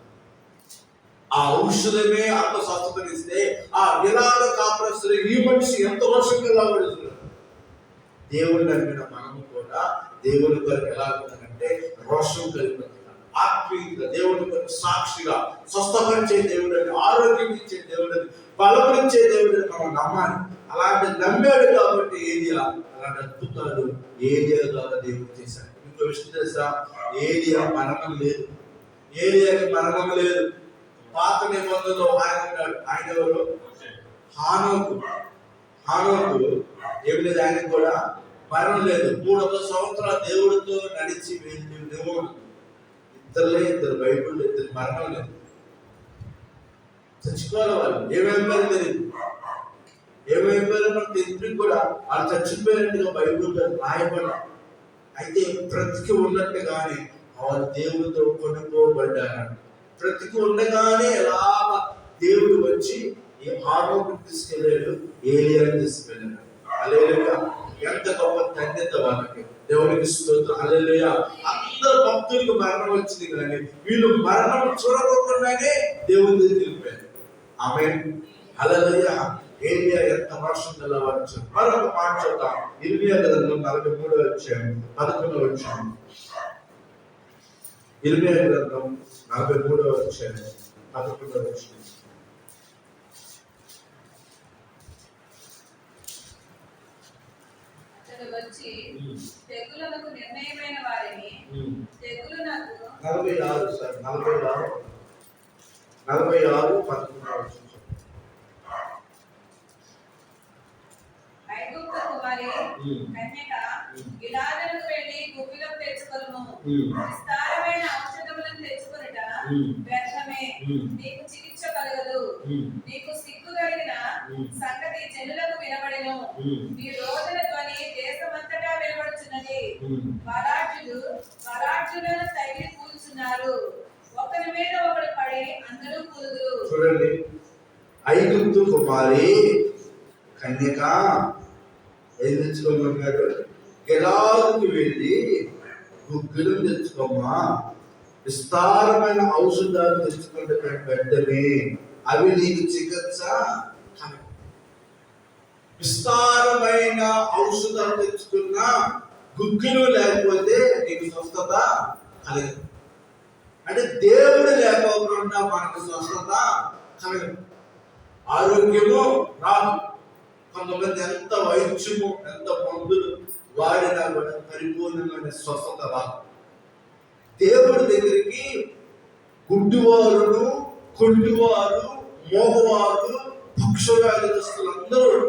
ఆ ఔషధమే అంత స్వస్థతనిస్తే ఆ గిలాదు కాపురస్తుడు ఈ మనిషి ఎంత రోషం కలిగి. దేవుని నమ్మిన మనము కూడా దేవుని కొరకు ఎలా ఉండాలంటే రోషం కలిగి, ఆత్మీయంగా దేవుని కొరకు సాక్షిగా, స్వస్థపరిచే దేవుడని, ఆరోగ్యం ఇచ్చే దేవుడని, బలపరిచే దేవుడని మనం నమ్మాలి. అలాంటి నమ్మాడు కాబట్టి ఏలియా అలాంటి అద్భుతాలు ఏలియా ద్వారా దేవుడు చేశాడు. ఇంకో విషయం తెలుసా, ఏలియా మరణం లేదు, ఏలియాకి మరణం లేదు. పాత నిబంధనలో ఆయన ఉన్నాడు. ఆయన ఎవరు? హానోకు. ఏమి లేదు, ఆయనకు కూడా మరణం లేదు. 300 సంవత్సరాలు దేవుడితో నడిచి వెళ్ళి దేవుడు ఇద్దరు బైబుల్, ఇద్దరు మరణం లేదు. చచ్చిపోవాలి వాళ్ళు. ఏమైపోయారో తెలియదు, ఏమైపోయారో మనకు తెలియదు కూడా. వాళ్ళు చచ్చిపోయినట్టుగా బైబుల్లో రాయబడ. అయితే బ్రతికి ఉన్నట్టుగానే వాళ్ళు దేవుడితో కొనుక్కోబడ్డారు. బ్రతికి ఉండగానే ఎలాగ దేవుడు వచ్చి ఈ హానోకుని తీసుకెళ్ళాడు, ఏలియాని తీసుకెళ్ళాడు. హల్లెలూయా! ఎంత గొప్ప ధన్యత వాళ్ళకి. దేవునికి స్తోత్రం. హల్లెలూయా! అందరు భక్తులకు మరణం వచ్చింది, కానీ వీళ్ళు మరణం చూడకుండానే దేవుని దగ్గరికి వెళ్ళిపోయారు. ఆమేన్. హల్లెలూయా! ఏలియా ఎంత వర్షం తెల్లవారు. మరొక మాట చూద్దాం. ఇర్మియా గ్రంథం 43వ అధ్యాయం 11వ వచనం. ఇర్మియా గ్రంథం 43వ అధ్యాయం 11వ వచనం. అతడు వచ్చి తెగులునకు నిర్ణయమైన వారిని తెగులునకు 46 11వ. ఐగుప్తు కుమారి కన్యక గిలాదులకు వెళ్ళి గుప్పిలం తెచ్చుకొనుము. విస్తారమైన ఔషధములను తెచ్చుకొనుట వ్యర్థమే, నీకు చికిత్స కలగదు. నీకు సిగ్గు కలిగిన సంగతి జనులకు వినబడెను. నీ రోదన ధ్వని దేశమంతటా వినబడుచున్నది. బలాఢ్యులను తగిలి కూల్చున్నారు. ఒకరి మీద ఒకడు పడి అందరూ కూలుదురు. చూడండి, ఐగుప్తు కుమారి కన్యక ఏం తెచ్చుకోమన్నాడు? గిలాదుకు వెళ్ళి గుగ్గిలం తెచ్చుకోమ్మా, విస్తారమైన ఔషధాలు తెచ్చుకుంటే వెంటనే అవి నీకు చికిత్స. విస్తారమైన ఔషధాలు తెచ్చుకున్నా గుగ్గిలం లేకపోతే నీకు స్వస్థత కలగదు. అంటే దేవుడు లేకపోకుండా మనకు స్వస్థత కలగదు, ఆరోగ్యము రాదు. కొంతమంది ఎంత వైద్యము, ఎంత మందులు వాడినా కూడా పరిపూర్ణమైన స్వస్థత రాదు. దేవుడి దగ్గరికి గుడ్డివారు, కొండివారు, మోగవారు, పక్షవ్యాధిస్తులు అందరూ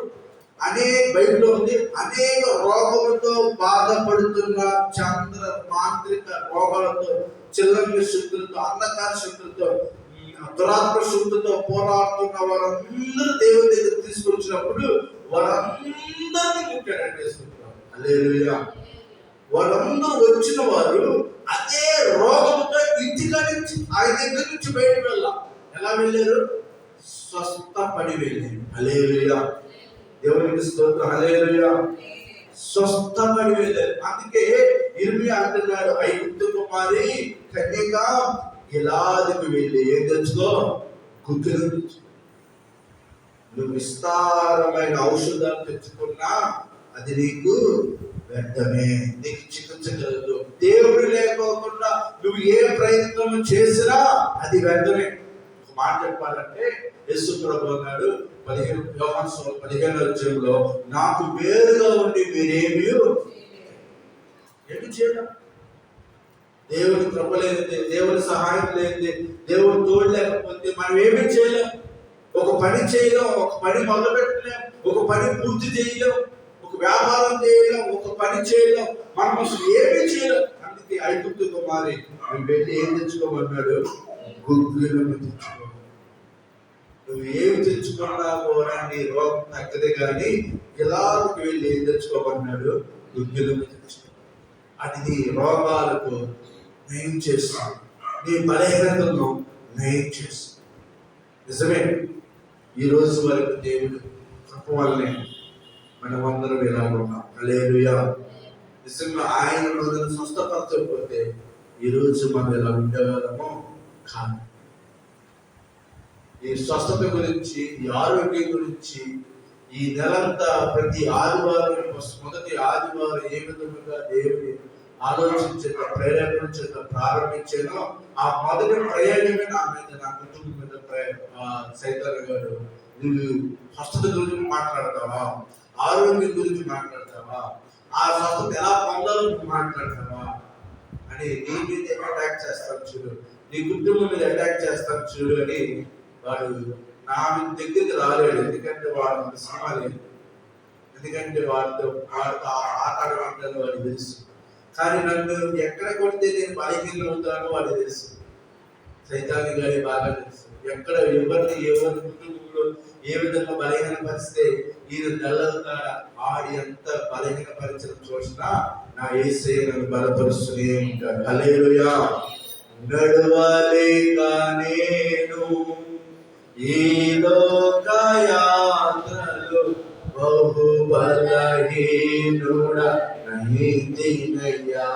బైబిల్లో ఉంది. అనేక రోగములతో బాధపడుతున్న, చంద్ర మాంత్రిక రోగాలతో, చిల్లంగి శక్తులతో, అంధకార శక్తులతో, దురాత్మ శక్తులతో పోరాడుతున్న వారందరూ దేవుని దగ్గర తీసుకొచ్చినప్పుడు వారందరినీ ముట్టాడంటే హల్లెలూయా. వాళ్ళందరూ వచ్చిన వారు అదే రోగంతో ఇంటికా నుంచి ఆయన దగ్గర నుంచి బయటకు ఎలా వెళ్ళారు? స్వస్థపడి వెళ్ళారు. హల్లెలూయా. దేవునికి స్తోత్రం. హల్లెలూయా. స్వస్థపడి వెళ్ళారు. అందుకే ఇర్మియా అంటున్నాడు, ఐగుప్తు కుమారి కన్యక గిలాదుకు వెళ్ళి ఏం తెచ్చుకో? గుగ్గిలం తెచ్చుకో. నువ్వు విస్తారమైన ఔషధాలు తెచ్చుకున్నా అది నీకు వ్యర్థమే, నీకు చికిత్స కలదు. దేవుడు లేకోకుండా నువ్వు ఏ ప్రయత్నం చేసినా అది వ్యర్థమే. ఒక మాట చెప్పాలంటే యేసు ప్రభువు అన్నాడు, యోహాను 15వ అధ్యాయంలో, నాకు వేరుగా ఉండి మీరేమీ చేయడం. దేవుని కృప లేనిది, దేవుని సహాయం లేనిది, దేవుడు తోడు లేకపోతే మనం ఏమీ చేయలేం. ఒక పని చేయలేం, ఒక పని మొదలు పెట్టలేం, ఒక పని పూర్తి చేయలేం, ఒక వ్యాపారం చేయలేం, ఒక పని చేయలేం, మనం అసలు ఏమీ చేయలేం. అందుకే ఐగుప్తు కుమారి నువ్వు వెళ్ళి ఏం తెచ్చుకోమన్నాడు? గుగ్గిలం తెచ్చుకో. నువ్వు ఏమి తెచ్చుకున్నా కూడా నీ రోగం తగ్గదే, కానీ గిలాదుకు వెళ్ళి ఏం తెచ్చుకోమన్నాడు? గుగ్గిలం తెచ్చుకో. అది నీ రోగాలకు నయం చేస్తుంది, నీ బలహీనతను నయం చేస్తుంది. నిజమే, ఈ రోజు వరకు దేవుడు కృప వల్లనే మనమందరం ఇలా ఉన్నాం. హల్లెలూయా. నిజంగా ఆయన మనల్ని స్వస్థపరచకపోతే ఈరోజు మనం ఇలా ఉండగలమో కాదు. ఈ స్వస్థత గురించి, ఈ ఆరోగ్యం గురించి ఈ నెలంతా ప్రతి ఆదివారం, మొదటి ఆదివారం ఏ విధంగా దేవుని ఆలోచించేత, ప్రేరేపణ చేత ప్రారంభించానో ఆ మొదటి ప్రయోగమే నా మీద, నా కుటుంబం మీద సైతాన్ గారు, నువ్వు స్వస్థత గురించి మాట్లాడతావా, ఆరోగ్యం గురించి మాట్లాడతావా, ఆ స్వస్థత ఎలా పొందాలో నువ్వు మాట్లాడతావా అని నీ మీద అటాక్ చేస్తాను చూడు, నీ కుటుంబం మీద అటాక్ చేస్తాను చూడు అని వాడు నా దగ్గరికి రాలేడు. ఎందుకంటే వాడు సినిమా లేదు, ఎందుకంటే వాడితో ఆట ఆడమంటాను వాడికి తెలుసు. కానీ నన్ను ఎక్కడ కొడితే నేను బలహీన అవుతానో వాడికి తెలుసు. సైతాన్ని గారి బాగా తెలుసు. ఎక్కడ ఎవరి కుటుంబంలో ఏ విధంగా బలహీన పరిస్తే ఈయన తెల్లవుతాడా, ఆడి ఎంత బలహీన పరిచయం చూసినా నా యేసయ్య నన్ను బలపరుస్తూనే ఉంటాడు. హల్లెలూయా. నడవలేక నేను ఈ లోక యాత్రలో బహు బలహీనుడనైతినయ్యా.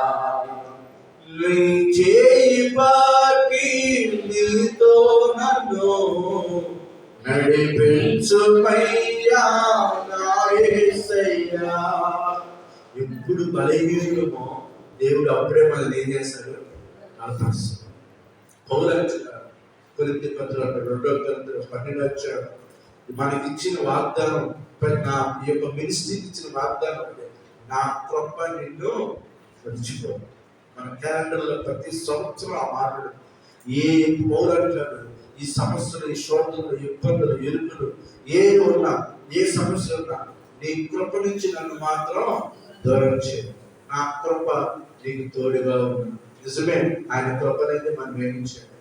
నీ చేయి పాటి నీతో నన్ను నడిపించుమయ్యా నా యేసయ్యా. ఎప్పుడు బలహీనమో దేవుడు అప్పుడే మనల్ని ఏం చేస్తాడు, నడిపిస్తాడు. పౌలు అంటున్నాడు కొరింథీ పత్రిక 2:12 వచ్చాడు, మనకి ఇచ్చిన వాగ్దానం, నా ఈ యొక్క మినిస్ట్రీకి ఇచ్చిన వాగ్దానం అంటే నా కృప నిన్ను మర్చిపోదు. మన క్యాలెండర్లో ప్రతి సంవత్సరం ఆ మాటలు ఏ పౌలు అంటాడు, ఈ సమస్యలు, ఈ శోధనలు, ఇబ్బందులు, ఎరుకలు ఏ ఉన్నా, ఏ సమస్య ఉన్నా నీ కృప నుంచి నన్ను మాత్రం దూరం చేయదు. నా కృప నీకు తోడుగా ఉంది. నిజమే, ఆయన కృప అనేది మనం ఏం చేయాలి.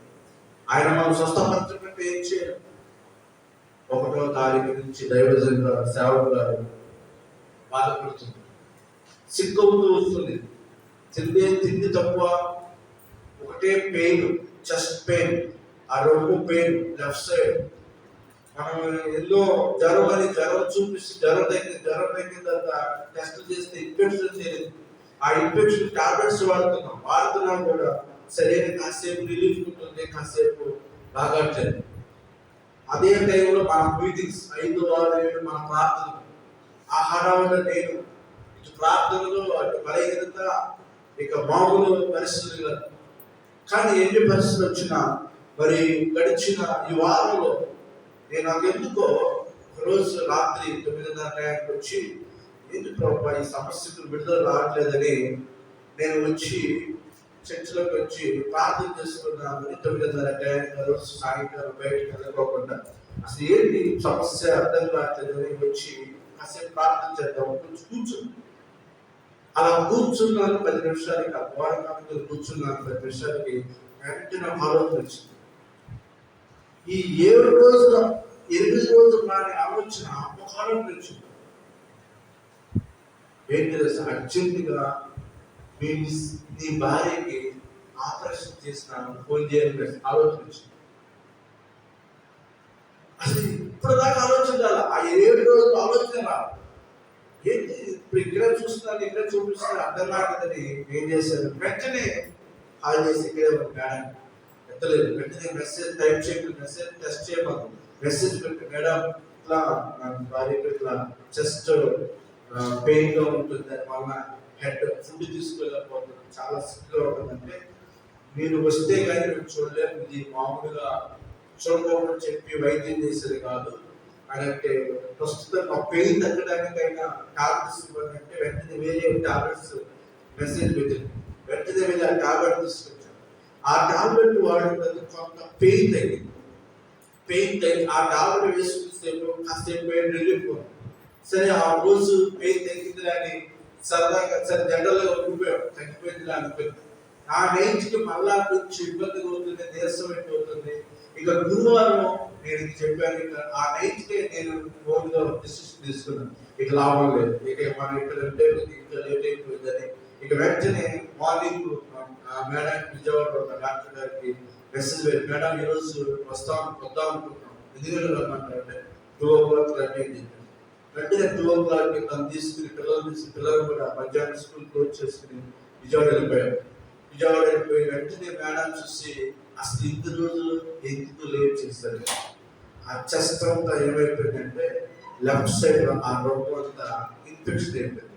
ఆయన మనం స్వస్థపరచుకుంటే ఏం చేయాలి. 1వ తారీఖు నుంచి దైవజన్ గారు, సేవకు గారు బాధపడుతుంది, సిగ్గవుతూ వస్తుంది. తిండి తక్కువ, ఒకటే పెయిన్, చెస్ట్ పెయిన్, ఆ రొమ్ము పెయిన్ లెఫ్ట్ సైడ్. మనం ఎన్నో జ్వరం చూపిస్తే జ్వరం తగ్గిన తర్వాత టెస్ట్ చేస్తే ఇన్ఫెక్షన్ చేయలేదు. ఆ ఇన్ఫెక్షన్ టాబ్లెట్స్ వాడుతున్నాం కూడా సరైన కాసేపు రిలీఫ్ ఉంటుంది, కాసేపు బాగట్లేదు. అదే టైంలో మన మీటింగ్స్ 5, 6, 7 మన ప్రార్థన, ఆ హడావులో నేను ఇటు ప్రార్థనలు, అటు బలహీనత, ఇక మామూలు పరిస్థితులు కాదు. కానీ ఎన్ని పరిస్థితులు వచ్చినా మరి గడిచిన ఈ వారంలో నేను నాకెందుకో ఒకరోజు రాత్రి 9:30 టైంకి వచ్చి, ఎందుకు ప్రభు ఈ సమస్యకు విడుదల రావట్లేదని నేను వచ్చి చర్చిలోకి వచ్చి ప్రార్థన చేసుకున్నాను. 9:30 టైంకి రోజు సాయంకాలం బయటకు వెళ్ళకోకుండా అసలు ఏంటి సమస్య అర్థం కావట్లేదని వచ్చి కాసేపు ప్రార్థన చేద్దాం కొంచెం కూర్చున్నాను. అలా కూర్చున్నాను 10 నిమిషాలకి, ఆ గోడకాలంలో కూర్చున్నాను 10 నిమిషాలకి వెంటనే నాకు ఆలోచన వచ్చింది. ఈ 7 రోజుల 8 రోజులు నాని ఆలోచన ఒక ఆలోచన వచ్చింది. ఏంటి తెలుసా, అర్జెంటుగా నీ భార్యకి ఆపరేషన్ చేసినాను, ఫోన్ చేయాలి ఆలోచన వచ్చింది. అసలు ఇప్పుడు దాకా ఆలోచన రాల, ఆ 7 రోజులు ఆలోచన రాదు. ఏంటి ఇప్పుడు ఇక్కడ చూస్తున్నాను, ఇక్కడ చూపిస్తున్నాను అర్థం కాకదని ఏం చేశాను, వెంటనే కాల్ చేసి ఇక్కడే మేడం ఎత్తలేదు. వెంటనే మెసేజ్ టైప్ చేయకుండా మెసేజ్ టెస్ట్ చేయమని మెసేజ్ పెట్టి, మేడం ఇట్లా భార్యకి ఇట్లా చెస్ట్ పెయిన్ గా ఉంటుంది, దానివల్ల హెడ్ ఫుడ్ తీసుకోలేకపోతుంది, చాలా సిక్గా ఉంటుందంటే మీరు వస్తే కానీ మేము చూడలేము, ఇది మామూలుగా చూడకపోవడం చెప్పి వైద్యం చేసేది కాదు అని అంటే, ప్రస్తుతం ఆ పెయిన్ తగ్గడానికైనా టాబ్లెట్స్ ఇవ్వండి అంటే వెంటనే వేరే టాబ్లెట్స్ మెసేజ్ పెట్టింది. వెంటనే వెళ్ళి ఆ టాబ్లెట్ తీసుకొచ్చాను. ఆ టాబ్లెట్ వాడిన కొంత పెయిన్ తగ్గింది. ఆ టాబ్లెట్ వేసుకునేసేపు కాసేపు పెయిన్ రిలీఫ్. సరే ఆ రోజు పెయిన్ తగ్గింది అని సరదాగా సరే జనరల్గా ఉండిపోయాడు, తగ్గిపోయింది అనుకుంది. ఆ నైట్కి మళ్ళా కొంచెం ఇబ్బందిగా అవుతుంది, నీరసం అయిపోతుంది. ఇక గురువారం నేను చెప్పాను, ఇక ఆ నైట్కే నేను ఓన్గా డిసిషన్ తీసుకున్నాను, ఇక లాభం లేదు, ఇక మనం ఇక్కడ ఉంటే ఇంకా లేట్ అయిపోయిందని. ఇక వెంటనే మార్నింగ్ మేడం విజయవాడలో ఉన్న డాక్టర్ గారికి మెసేజ్ వేరు, మేడం ఈరోజు వద్దాం అనుకుంటున్నాం, ఎందుకంటే రమ్మంటారంటే 2 o'clock రండి అని చెప్పాను. వెంటనే 2 o'clock తను తీసుకుని పిల్లలు కూడా మధ్యాహ్నం స్కూల్ క్లోజ్ చేసుకుని విజయవాడ వెళ్ళిపోయి వెంటనే మేడం చూసి అసలు 2 రోజులు ఎందుకు లేట్ చేస్తారు. ఆ చెస్ట్ అంతా ఏమైపోయిందంటే లెఫ్ట్ సైడ్ ఆ రొమ్ము అంతా ఇన్ఫెక్షన్ అయిపోయింది.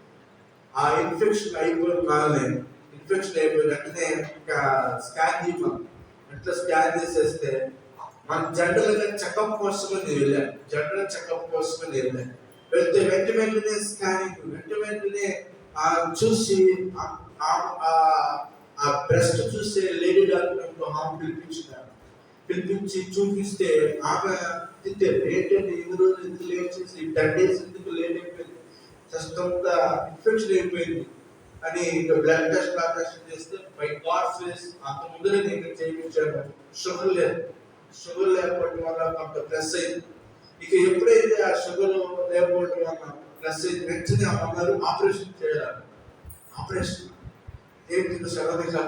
ఆ ఇన్ఫెక్షన్ అయిపోయిన వెంటనే స్కాన్ చేయమని వెంటనే స్కాన్ చేసేస్తే మన జనరల్గా చెకప్ కోసమే నేను వెళ్ళాను. వెళ్తే వెంటనే స్కానింగ్ వెంటనే చూసి ఆ బ్రెస్ట్ చూసే లేడీ డాక్టర్ ఆమె పిలిపించి చూపిస్తే ఆమె తింటే ఏంటంటే 8 రోజులు ఎందుకు లేట్ చేసి 10 days ఎందుకు లేట్ అయిపోయింది, జస్ట్ అంతా ఇన్ఫెక్షన్ అయిపోయింది అని ఇంకా బ్లడ్ టెస్ట్ చేస్తే బై గాడ్ ఫేస్ అంత ముందరే నేను చేయించాను. షుగర్ లేకపోవడం వల్ల కొంత ప్లస్ అయింది. ఇక ఎప్పుడైతే ఆ షుగర్ లేకపోవడం వల్ల ప్లస్ అయింది, వెంటనే అమ్మగారు ఆపరేషన్ చేయాలి. ఆపరేషన్ ఏంటి సడన్గా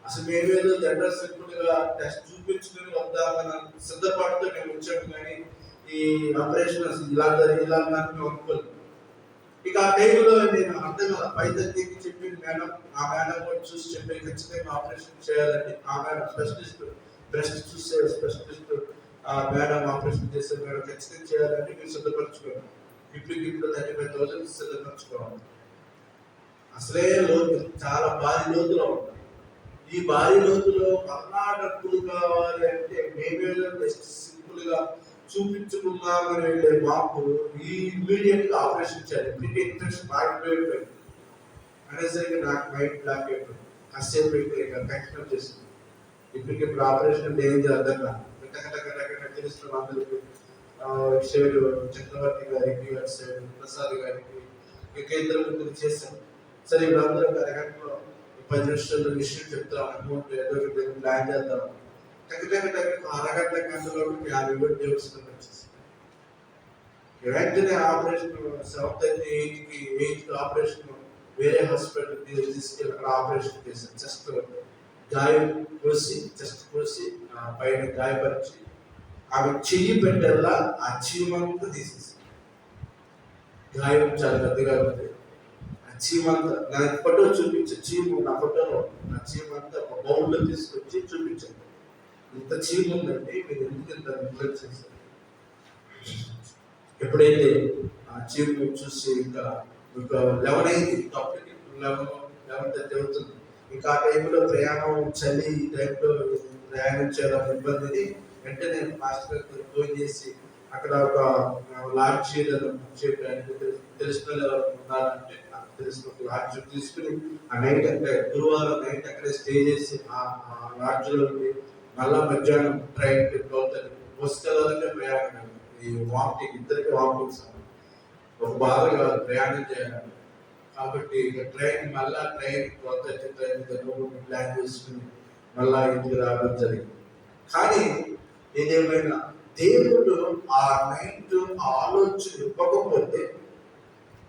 అసలు మేమేదో జనరల్ సింపుల్గా టెస్ట్ చూపించుకుని వద్దామన్న సిద్ధపాటుతో మేము వచ్చాము, కానీ ఈ ఆపరేషన్ అసలు ఇలా ఇలా మేము అనుకోలేదు. ఇక ఆ టైంలో నేను అర్థం కదా, 5:30కి చెప్పింది మేడం. ఆ మేడం కూడా చూసి చెప్పి ఖచ్చితంగా ఆపరేషన్ చేయాలండి. ఆ మేడం స్పెషలిస్ట్, బ్రెస్ట్ చూసే స్పెషలిస్ట్ ఆ మేడం ఆపరేషన్ చేసే మేడం ఖచ్చితంగా చేయాలంటే మీరు సిద్ధపరచుకోండి. ఇప్పుడు 35,000 సిద్ధపరచుకోవాలి. అసలే లోతు, చాలా భారీ లోతులో ఉంటాం. ఈ భారీ లోతులో మరలా డబ్బులు కావాలి అంటే మేమేదో జస్ట్ సింపుల్ గా చూపించుకున్నామని వెళ్ళే మాకు ఈ ఇమ్మీడియట్ గా ఆపరేషన్ చేయాలి. ఇప్పటికే ఇన్ఫెక్షన్ బాగా అనేసరికి నాకు మైండ్ బ్లాక్ అయిపోయింది. కాసేపు అయితే కన్సిడర్ చేసింది. ఇప్పుడు ఆపరేషన్ అంటే ఏం చేద్దాం తెలుస్తున్న అందరికి, శివుడు చక్రవర్తి గారికి, ప్రసాద్ గారికి, ఇంకా ఇద్దరు ముగ్గురు చేశాను. సరే వీళ్ళందరూ అరగంటలో 10 నిమిషాలు విషయం చెప్తాం, అమౌంట్ ఏదో ఒకటి ప్లాన్ చేద్దాం. అరగంట గంటలో 50 వేలు జోక్స్కొని వచ్చేసి వెంటనే ఆపరేషన్ 7:30, 8కి ఆపరేషన్ వేరే హాస్పిటల్ తీసుకెళ్ళి అక్కడ ఆపరేషన్ చేశాను. చెస్ట్ గాయం కోసి పైన గాయపరిచి ఆమె చెయ్యి పెట్టేలా ఆ చీమంతా తీసేసి, గాయం చాలా పెద్దగా ఉంది. చీమంతా నా ఫోటో చూపించే చీము, నా ఫోటోలో నా చీమంతా ఒక బౌల్లో తీసుకొచ్చి చూపించాను. ఇంత చీము ఉందండి, మీరు ఎందుకు ఇంత నెగ్లెక్ట్ చేశారు? ఎప్పుడైతే ఆ చీము చూసి ఇంకా 11 అయింది, అప్పటికి 11:30 అవుతుంది. ఇంకా ఆ టైంలో ప్రయాణం చలి, ఈ టైంలో ప్రయాణం చేయడం ఇబ్బందిని వెంటనే మాస్టర్ గారికి ఫోన్ చేసి అక్కడ ఒక లాడ్జ్ చేయడానికి తెలిసిన ఉన్నారంటే తెలిసిన ఒక లాడ్జ్ తీసుకుని ఆ నైట్ అంటే గురువారం నైట్ అక్కడే స్టే చేసి ఆ లాడ్జ్లో ఉండి మళ్ళా మధ్యాహ్నం ట్రైన్కి 12:30 పుస్తకాలంటే ప్రయాణం. ఈ వామిటింగ్, ఇద్దరికి వామిటింగ్స్ ఒక బాధగా ప్రయాణం చేయాలి కాబట్టి ఇక ట్రైన్ 12:30 ట్రైన్ ప్లాన్ చేసుకుని మళ్ళా ఇంటికి రావడం జరిగింది. కానీ ఏదేమైనా దేవుడు ఆ నైట్ ఆలోచన ఇవ్వకపోతే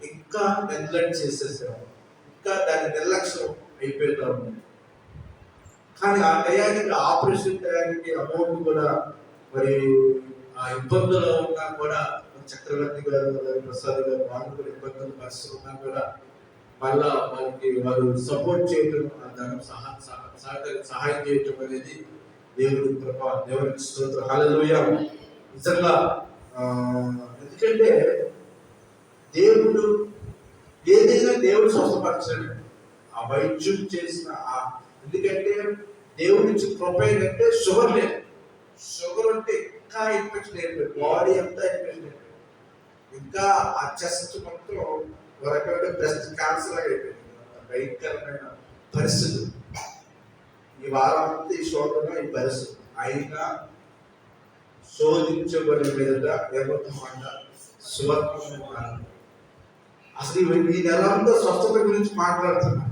ఇంకా నెగ్లెక్ట్ చేసేసాము, ఇంకా దాని నిర్లక్ష్యం అయిపోతా ఉంది. కానీ ఆ టయానికి, ఆపరేషన్ టయానికి అమౌంట్ కూడా మరి ఆ ఇబ్బందులు ఉన్నా కూడా చక్రవర్తి గారు, ప్రసాద్ గారు వాళ్ళు కూడా ఇబ్బందులు పరిస్థితులు ఉన్నా కూడా మళ్ళా వారు సపోర్ట్ చేయటం, ఆ ధనం సహాయం చేయటం అనేది దేవుడి కృప, దేవుడికి స్తోత్రం. హల్లెలూయా. నిజంగా ఎందుకంటే దేవుడు ఏదైనా దేవుడు స్వస్థపరచాడు. ఆ వైద్యం చేసిన ఎందుకంటే దేవుడి నుంచి కృప ఏంటంటే షుగర్ లేదు. షుగర్ ఉంటే ఇంకా ఇన్ఫెక్షన్ అయిపోయింది, బాడీ అంతా ఇన్ఫెక్షన్ అయిపోయింది. ఇంకా ఆ చెస్ట్ మొత్తం వరకంటే బ్రెస్ట్ క్యాన్సర్ అయిపోయింది. భయంకరమైన పరిస్థితి. ఈ వారం అంతా ఈ శోధన, ఈ పరిస్థితి అయినా శోధించబడిన మీద ఏమవుతామంట సువర్ణ. అసలు ఈ నెల అంతా స్వస్థత గురించి మాట్లాడుతున్నాం.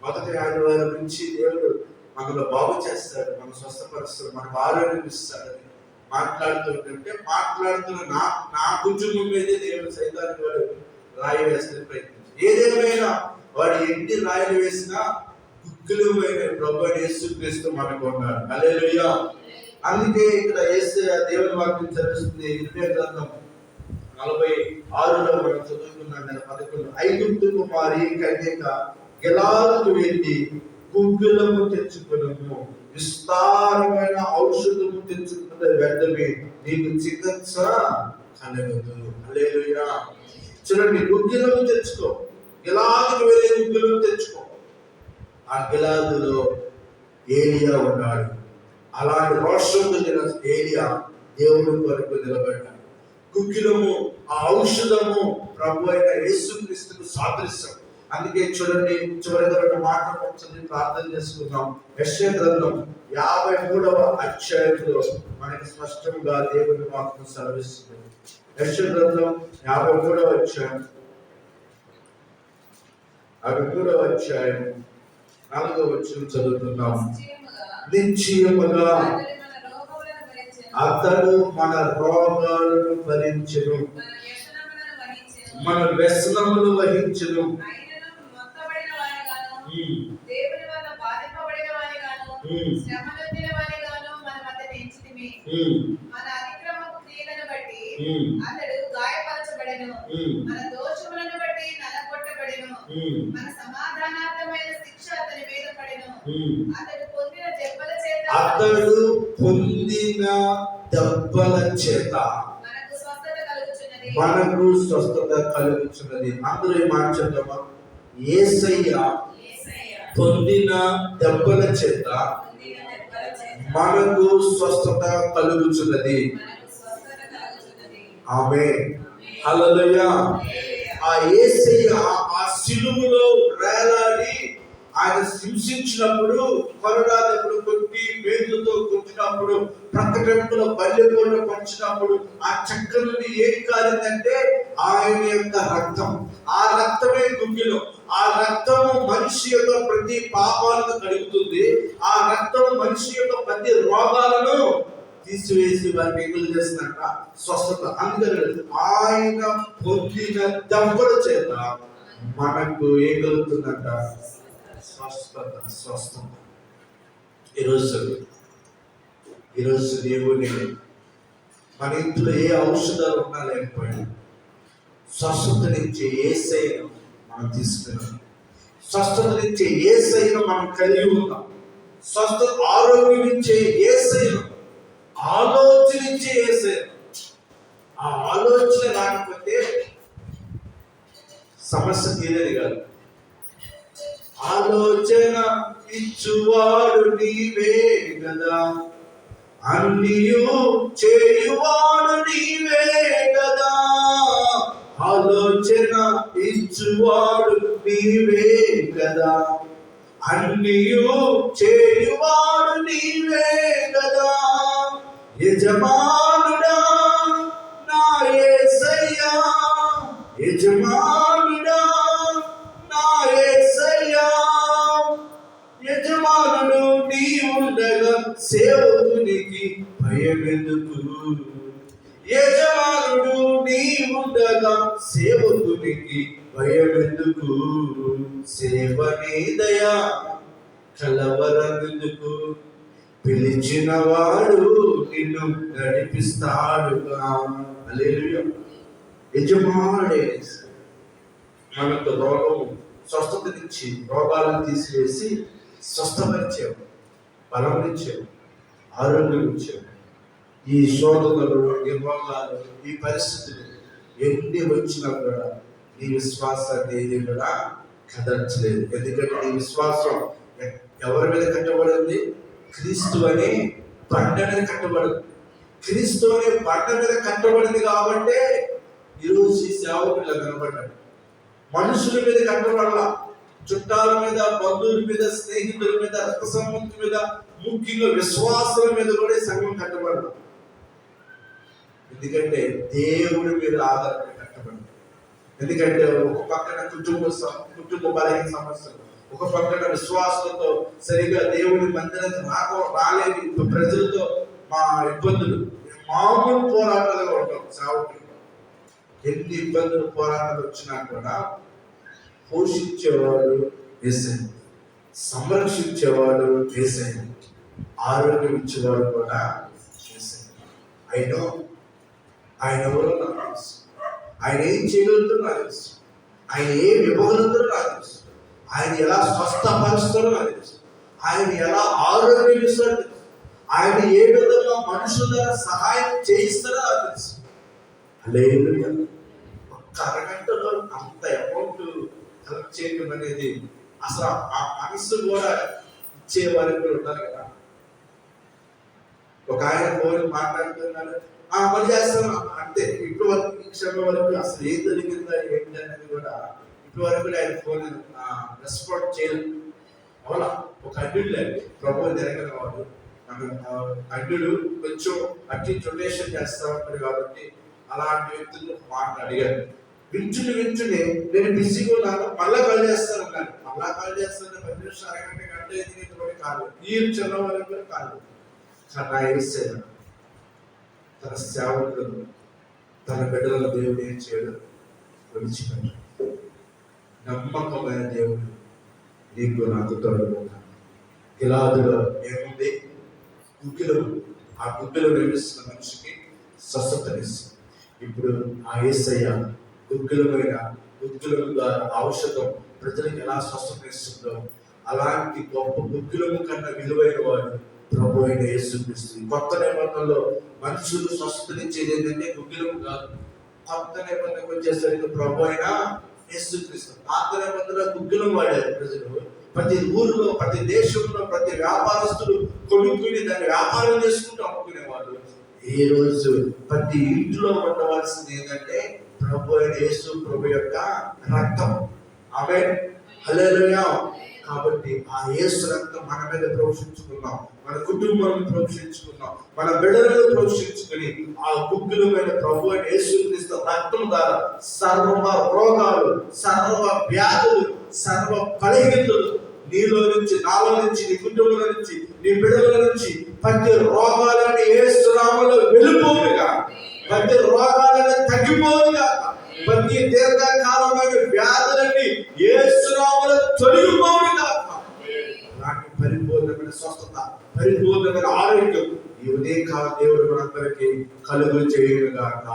మొదటి ఆదివారం నుంచి దేవుడు మనలో బాగు చేస్తాడు, మనం స్వస్థపరుస్తాడు, మనకు ఆరోగ్యం ఇస్తాడని మాట్లాడుతుంటే మాట్లాడుతున్న నా కుటుంబం మీదే దేవుడు సైతానికి వాడు రాయి వేస్తే ప్రయత్నించి, ఏదేమైనా వాడు ఎన్ని రాయలు వేసినా గుగ్గులమైన ప్రభువైన యేసుక్రీస్తు మనకు ఉన్నాడు. హల్లెలూయా. అందుకే ఇక్కడ దేవుని వాక్యం చదివిస్తుంది. ఇర్మియా గ్రంథం 46లో మనం చదువుకున్నాం కదా, 11. ఐగుప్తు కుమారి కన్యక గిలాదుకు వెళ్ళి గుగ్గులము తెచ్చుకునము, విస్తారమైన ఔషధము తెచ్చుకున్న వెంటనే నీకు చికిత్స కలగదు. హల్లెలూయా. చూడండి, గుగ్గిలము తెచ్చుకో, గిలాదుకు వెళ్ళి గుగ్గిలము తెచ్చుకో. ఆ గిలాదులో ఏలియా ఉన్నాడు. అలాంటి రోషం కలిగిన ఏలియా దేవుడి కొరకు నిలబడ్డాడు. గుగ్గిలము, ఆ ఔషధము ప్రభు అయిన యేసుక్రీస్తుకు సాదృశ్యం. అందుకే చూడండి, చివరిగా 2 మాటలు చదివి ప్రార్థన చేసుకుందాం. యెషయా గ్రంథం 53వ అధ్యాయంలో మనకి స్పష్టంగా దేవుని వాక్యం సెలవిస్తుంది. యెషయా గ్రంథం 53వ అధ్యాయం 4వ వచనం చదువుతున్నాం. నిశ్చయముగా అతడు మన రోగాలను భరించెను, మన వ్యసనములు వహించెను. శ్రమనొందిన వారిగాను మనం అతన్ని ఎంచితిమి. మన అతిక్రమపు క్రియలను బట్టి అతడు గాయపరచబడెను, మన దోషములను బట్టి నలగొట్టబడెను, మన సమాధానార్థమైన శిక్ష అతని మీద పడెను. అతడు పొందిన దెబ్బల చేత మనకు స్వస్థత కలుగుచున్నది. అందరూ ఈ మాట చెప్తామా? యేసయ్య పొందిన దెబ్బల చేత మనకు స్వస్థత కలుగుచున్నది. ఆమేన్, హల్లెలూయా. ఆ యేసయ్య ఆ సిలువలో వేలాడి ఆయన హింసించినప్పుడు, కొరడాదప్పుడు కొట్టి, వేదులతో కొట్టినప్పుడు, ప్రక్కటెంపుల బల్లెపూలు పంచినప్పుడు ఆ చెక్క నుండి ఏం కాలిందంటే ఆయన యొక్క రక్తం. ఆ రక్తమే గుగ్గిలో. ఆ రక్తము మనిషి యొక్క ప్రతి పాపాలను కడుగుతుంది. ఆ రక్తము మనిషి యొక్క ప్రతి రోగాలను తీసివేసి వారికి ఎంగులు చేస్తున్నట్ట స్వస్థత. అందుకని ఆయన పొందిన దెబ్బల చేత మనకు ఏం కలుగుతుందంట? స్వస్థత. ఈరోజు నీవు నేను మన ఇంట్లో ఏ ఔషధాలు ఉన్నా లేకపోయినా స్వస్థతనిచ్చే యేసయ్యను మనం తీసుకున్నాం. స్వస్థతనిచ్చే యేసయ్యను మనం కలిగి ఉన్నాం. స్వస్థత ఆరోగ్యం ఇచ్చే యేసయ్యను, ఆలోచనిచ్చే యేసయ్యను. ఆ ఆలోచన రాకపోతే సమస్య తీరేది కాదు. ఆలోచన ఇచ్చువాడు నీవే కదా, అన్నియు చేయువాడు నీవే కదా. ఆలోచన ఇచ్చువాడు నీవే కదా, అన్నియు చేయువాడు నీవే కదా. యజమానుడా నా యేసయ్యా, యజమానుడా నా యేసయ్యా. యజమానుడు నీ ఉండగా సేవకునికి భయమెందుకు? యజమానుడు నీ ఉండగా సేవకునికి భయమెందుకు? సేవనే దయా కలవరమెందుకు? పిలిచిన వాడు నిన్ను నడిపిస్తాడుగా. హల్లెలూయా. యజమానుడే మనకు రోగము స్వస్థతనిచ్చి, రోగాలను తీసివేసి స్వస్థపరిచావు, బలమిచ్చావు, ఆరోగ్యం ఇచ్చావు. ఈ శోధనలు, ఈ రోగాలు, ఈ పరిస్థితులు ఎన్ని వచ్చినా కూడా నీ విశ్వాసాన్ని ఏది కూడా కదర్చలేదు. ఎందుకంటే నీ విశ్వాసం ఎవరి మీద కట్టబడింది? క్రీస్తు అనే బండ మీద కట్టబడింది. క్రీస్తు అనే బండ మీద కట్టబడింది కాబట్టి ఈరోజు ఈ సేవకులు కనబడ్డాడు. మనుషుల మీద కట్టబడాల, చుట్టాల మీద, బంధువుల మీద, స్నేహితుల మీద, రక్త సంబంధుల మీద, ముఖ్యంగా విశ్వాసుల మీద కూడా సంఘం కట్టబడాల. ఎందుకంటే దేవుడి మీద ఆధారపడి కట్టబడింది. ఎందుకంటే ఒక పక్కన కుటుంబ బలహీన సమస్యలు, ఒక పక్కన విశ్వాసులతో సరిగా దేవుడి మందిరానికి రాలేని ప్రజలతో మా ఇబ్బందులు, మామూలు పోరాటాలుగా ఉంటాం. సేవకులు ఎన్ని ఇబ్బందులు, పోరాటాలు వచ్చినా కూడా పోషించేవాడు యేసయ్య, సంరక్షించేవాడు యేసయ్య, ఆరోగ్యం ఇచ్చేవాడు కూడా యేసయ్య. ఆయన ఎవరో నాకు తెలుసు. ఆయన ఏం చేయగలుగుతారో నాకు తెలుసు. ఆయన ఏం ఇవ్వగలుగుతారో నాకు తెలుసు. ఆయన ఎలా స్వస్థపరుస్తారో నాకు తెలుసు. ఆయన ఎలా ఆరోగ్యం ఇస్తారో తెలుసు. ఆయన ఏ విధంగా మనుషుల ద్వారా సహాయం చేయిస్తారో నాకు తెలుసు. హల్లెలూయా. ఒక్క అరగంటలో అంత అమౌంట్ కలెక్ట్ చేయడం అనేది అసలు ఆ మనసు కూడా ఇచ్చే వారికి ఉంటారు కదా. ఒక ఆయన ఫోన్ మాట్లాడుతున్నాడు, పని చేస్తాను అంటే ఇప్పటి వరకు ఈ క్షణం వరకు అసలు ఏం జరిగిందా ఏంటి అనేది కూడా ఇప్పటి వరకు ఆయన ఫోన్ రెస్పాండ్ చేయలేదు. అవునా? ఒక అడ్డుడు లేదు, ప్రభుత్వం జరగని వాడు. అడ్డుడు కొంచెం అట్టి రొటేషన్ చేస్తా ఉంటాడు కాబట్టి అలాంటి వ్యక్తులు మాట అడిగారు. వించుని నేను బిజీగా ఉన్నాను, మళ్ళా కాల్ చేస్తాను అన్నాను. మళ్ళా కాల్ చేస్తాను 10 నిమిషాలు, అరగంట, గంట, 5 నిమిషాలు కాదు, ఈ చిన్న వరకు కాదు. కానీ యేసయ్య తన సేవకులను, తన బిడ్డలను దేవుడు ఏం చేయడం విడిచిపెట్టాడు. నమ్మకమైన దేవుడు నీకు నాకు తోడుగా ఉన్నాడు. గిలాదులో ఏముంది? గుగ్గిలం. ఆ గుగ్గిలం నివసిస్తున్న మనిషికి స్వస్థతనిస్తుంది. ఇప్పుడు ఆ యేసయ్య గుగ్గిలం ద్వారా ఔషధం ప్రజలకు ఎలా స్వస్థతనిస్తుందో అలాంటి గొప్ప గుగ్గిలము కన్నా విలువైన వాడు ప్రభు అయిన యేసుక్రీస్తు. కొత్త నిబంధనలో మనుషులు స్వస్థతనిచ్చేది ఏంటంటే గుగ్గిలం కాదు. కొత్త నిబంధనకు వచ్చేసరికి ప్రభు అయిన యేసుక్రీస్తు. పాత నిబంధనలో గుగ్గిలం వాడారు ప్రజలు. ప్రతి ఊరిలో, ప్రతి దేశంలో, ప్రతి వ్యాపారస్తులు కొనుక్కుని దాన్ని వ్యాపారం చేసుకుంటూ అమ్ముకునేవాళ్ళు. ఈ రోజు ప్రతి ఇంట్లో ఉండవలసింది ఏంటంటే ప్రభు అయిన యేసు ప్రభు యొక్క రక్తం. ఆమేన్, హల్లెలూయా. కాబట్టి ఆ యేసు రక్తం మన మీద ప్రోక్షించుకున్నాం, మన కుటుంబాలను ప్రోక్షించుకున్నాం, మన బిడ్డలను ప్రోక్షించుకుని ఆ గుగ్గిలమైన ప్రభు అయిన యేసుక్రీస్తు రక్తం ద్వారా సర్వ రోగాలు, సర్వ వ్యాధులు, సర్వ బలహీనతలు నీలో నుంచి, నాలో నుంచి, నీ కుటుంబంలో నుంచి, నీ బిడ్డల నుంచి ప్రతి రోగాలని యేసు నామములో వెళ్ళిపోవుగా, ప్రతి రోగాలని తగ్గిపోవుగా, ప్రతి దీర్ఘకాలమైన వ్యాధులన్నీ యేసు నామములో తొలగిపోవుగా. అలాంటి పరిపూర్ణమైన స్వస్థత, పరిపూర్ణమైన ఆరోగ్యం ఈ ఉదయకాల దేవుడు మనందరికీ కలుగు చేయగాక.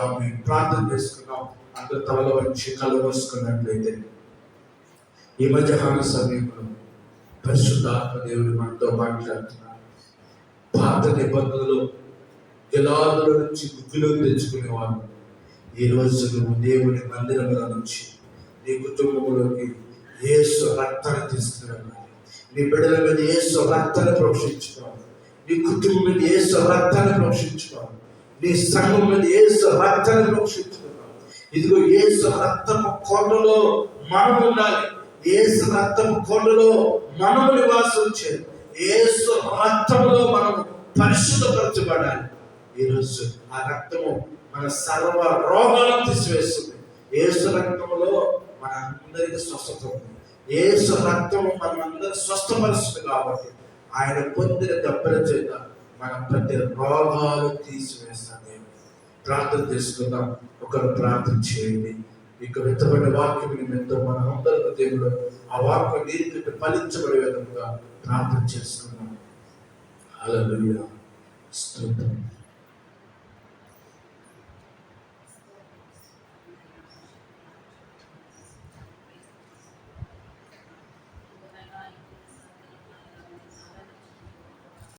ఆమేన్. ప్రార్థన చేసుకున్నాం. అందరూ తలలో వచ్చి కళ్ళు మూసుకున్నట్లయితే ఈ మధ్యాహ్న సమయంలో పరిశుద్ధాత్మ దేవుడు మనతో మాట్లాడుతున్నాడు. పాత నిబంధనలు గిలాదుల నుంచి గుగ్గిలం తెచ్చుకునేవాడు. ఈ రోజు నువ్వు దేవుని మందిరముల నుంచి నీ కుటుంబంలోకి యేసు రక్తాన్ని తీసుకురావాలి. నీ బిడ్డల మీద యేసు రక్తాన్ని ప్రోక్షించుకోవాలి. నీ కుటుంబం మీద యేసు రక్తాన్ని ప్రోక్షించుకోవాలి. నీ సంఘం మీద యేసు రక్తాన్ని ప్రోక్షించుకోవాలి. ఇదిగో యేసు రక్తము కొండలో మనం ఉండాలి. యేసు రక్తము కొండలో మనము నివాసం చేయాలి. యేసు రక్తంలో మనం పరిశుద్ధపరచబడాలి. ఈరోజు ఆ రక్తము మన సర్వ రోగాలను తీసివేస్తుంది. యేసు రక్తంలో మన అందరికీ స్వస్థత ఉంది. యేసు రక్తము మనందరూ స్వస్థపరుస్తుంది. కాబట్టి ఆయన పొందిన దెబ్బల చేత మన ప్రతి రోగాలు తీసివేస్తాడు. ప్రార్థన చేసుకుందాం. ఒకరు ప్రార్థన చేయండి. ఇక విత్తబడిన వాక్యం నిమిత్తం మన అందరి దేవుడు ఆ వాక్యం నీరు ఫలించబడే విధంగా ప్రార్థన చేసుకున్నాం. హల్లెలూయా. స్తోత్రం.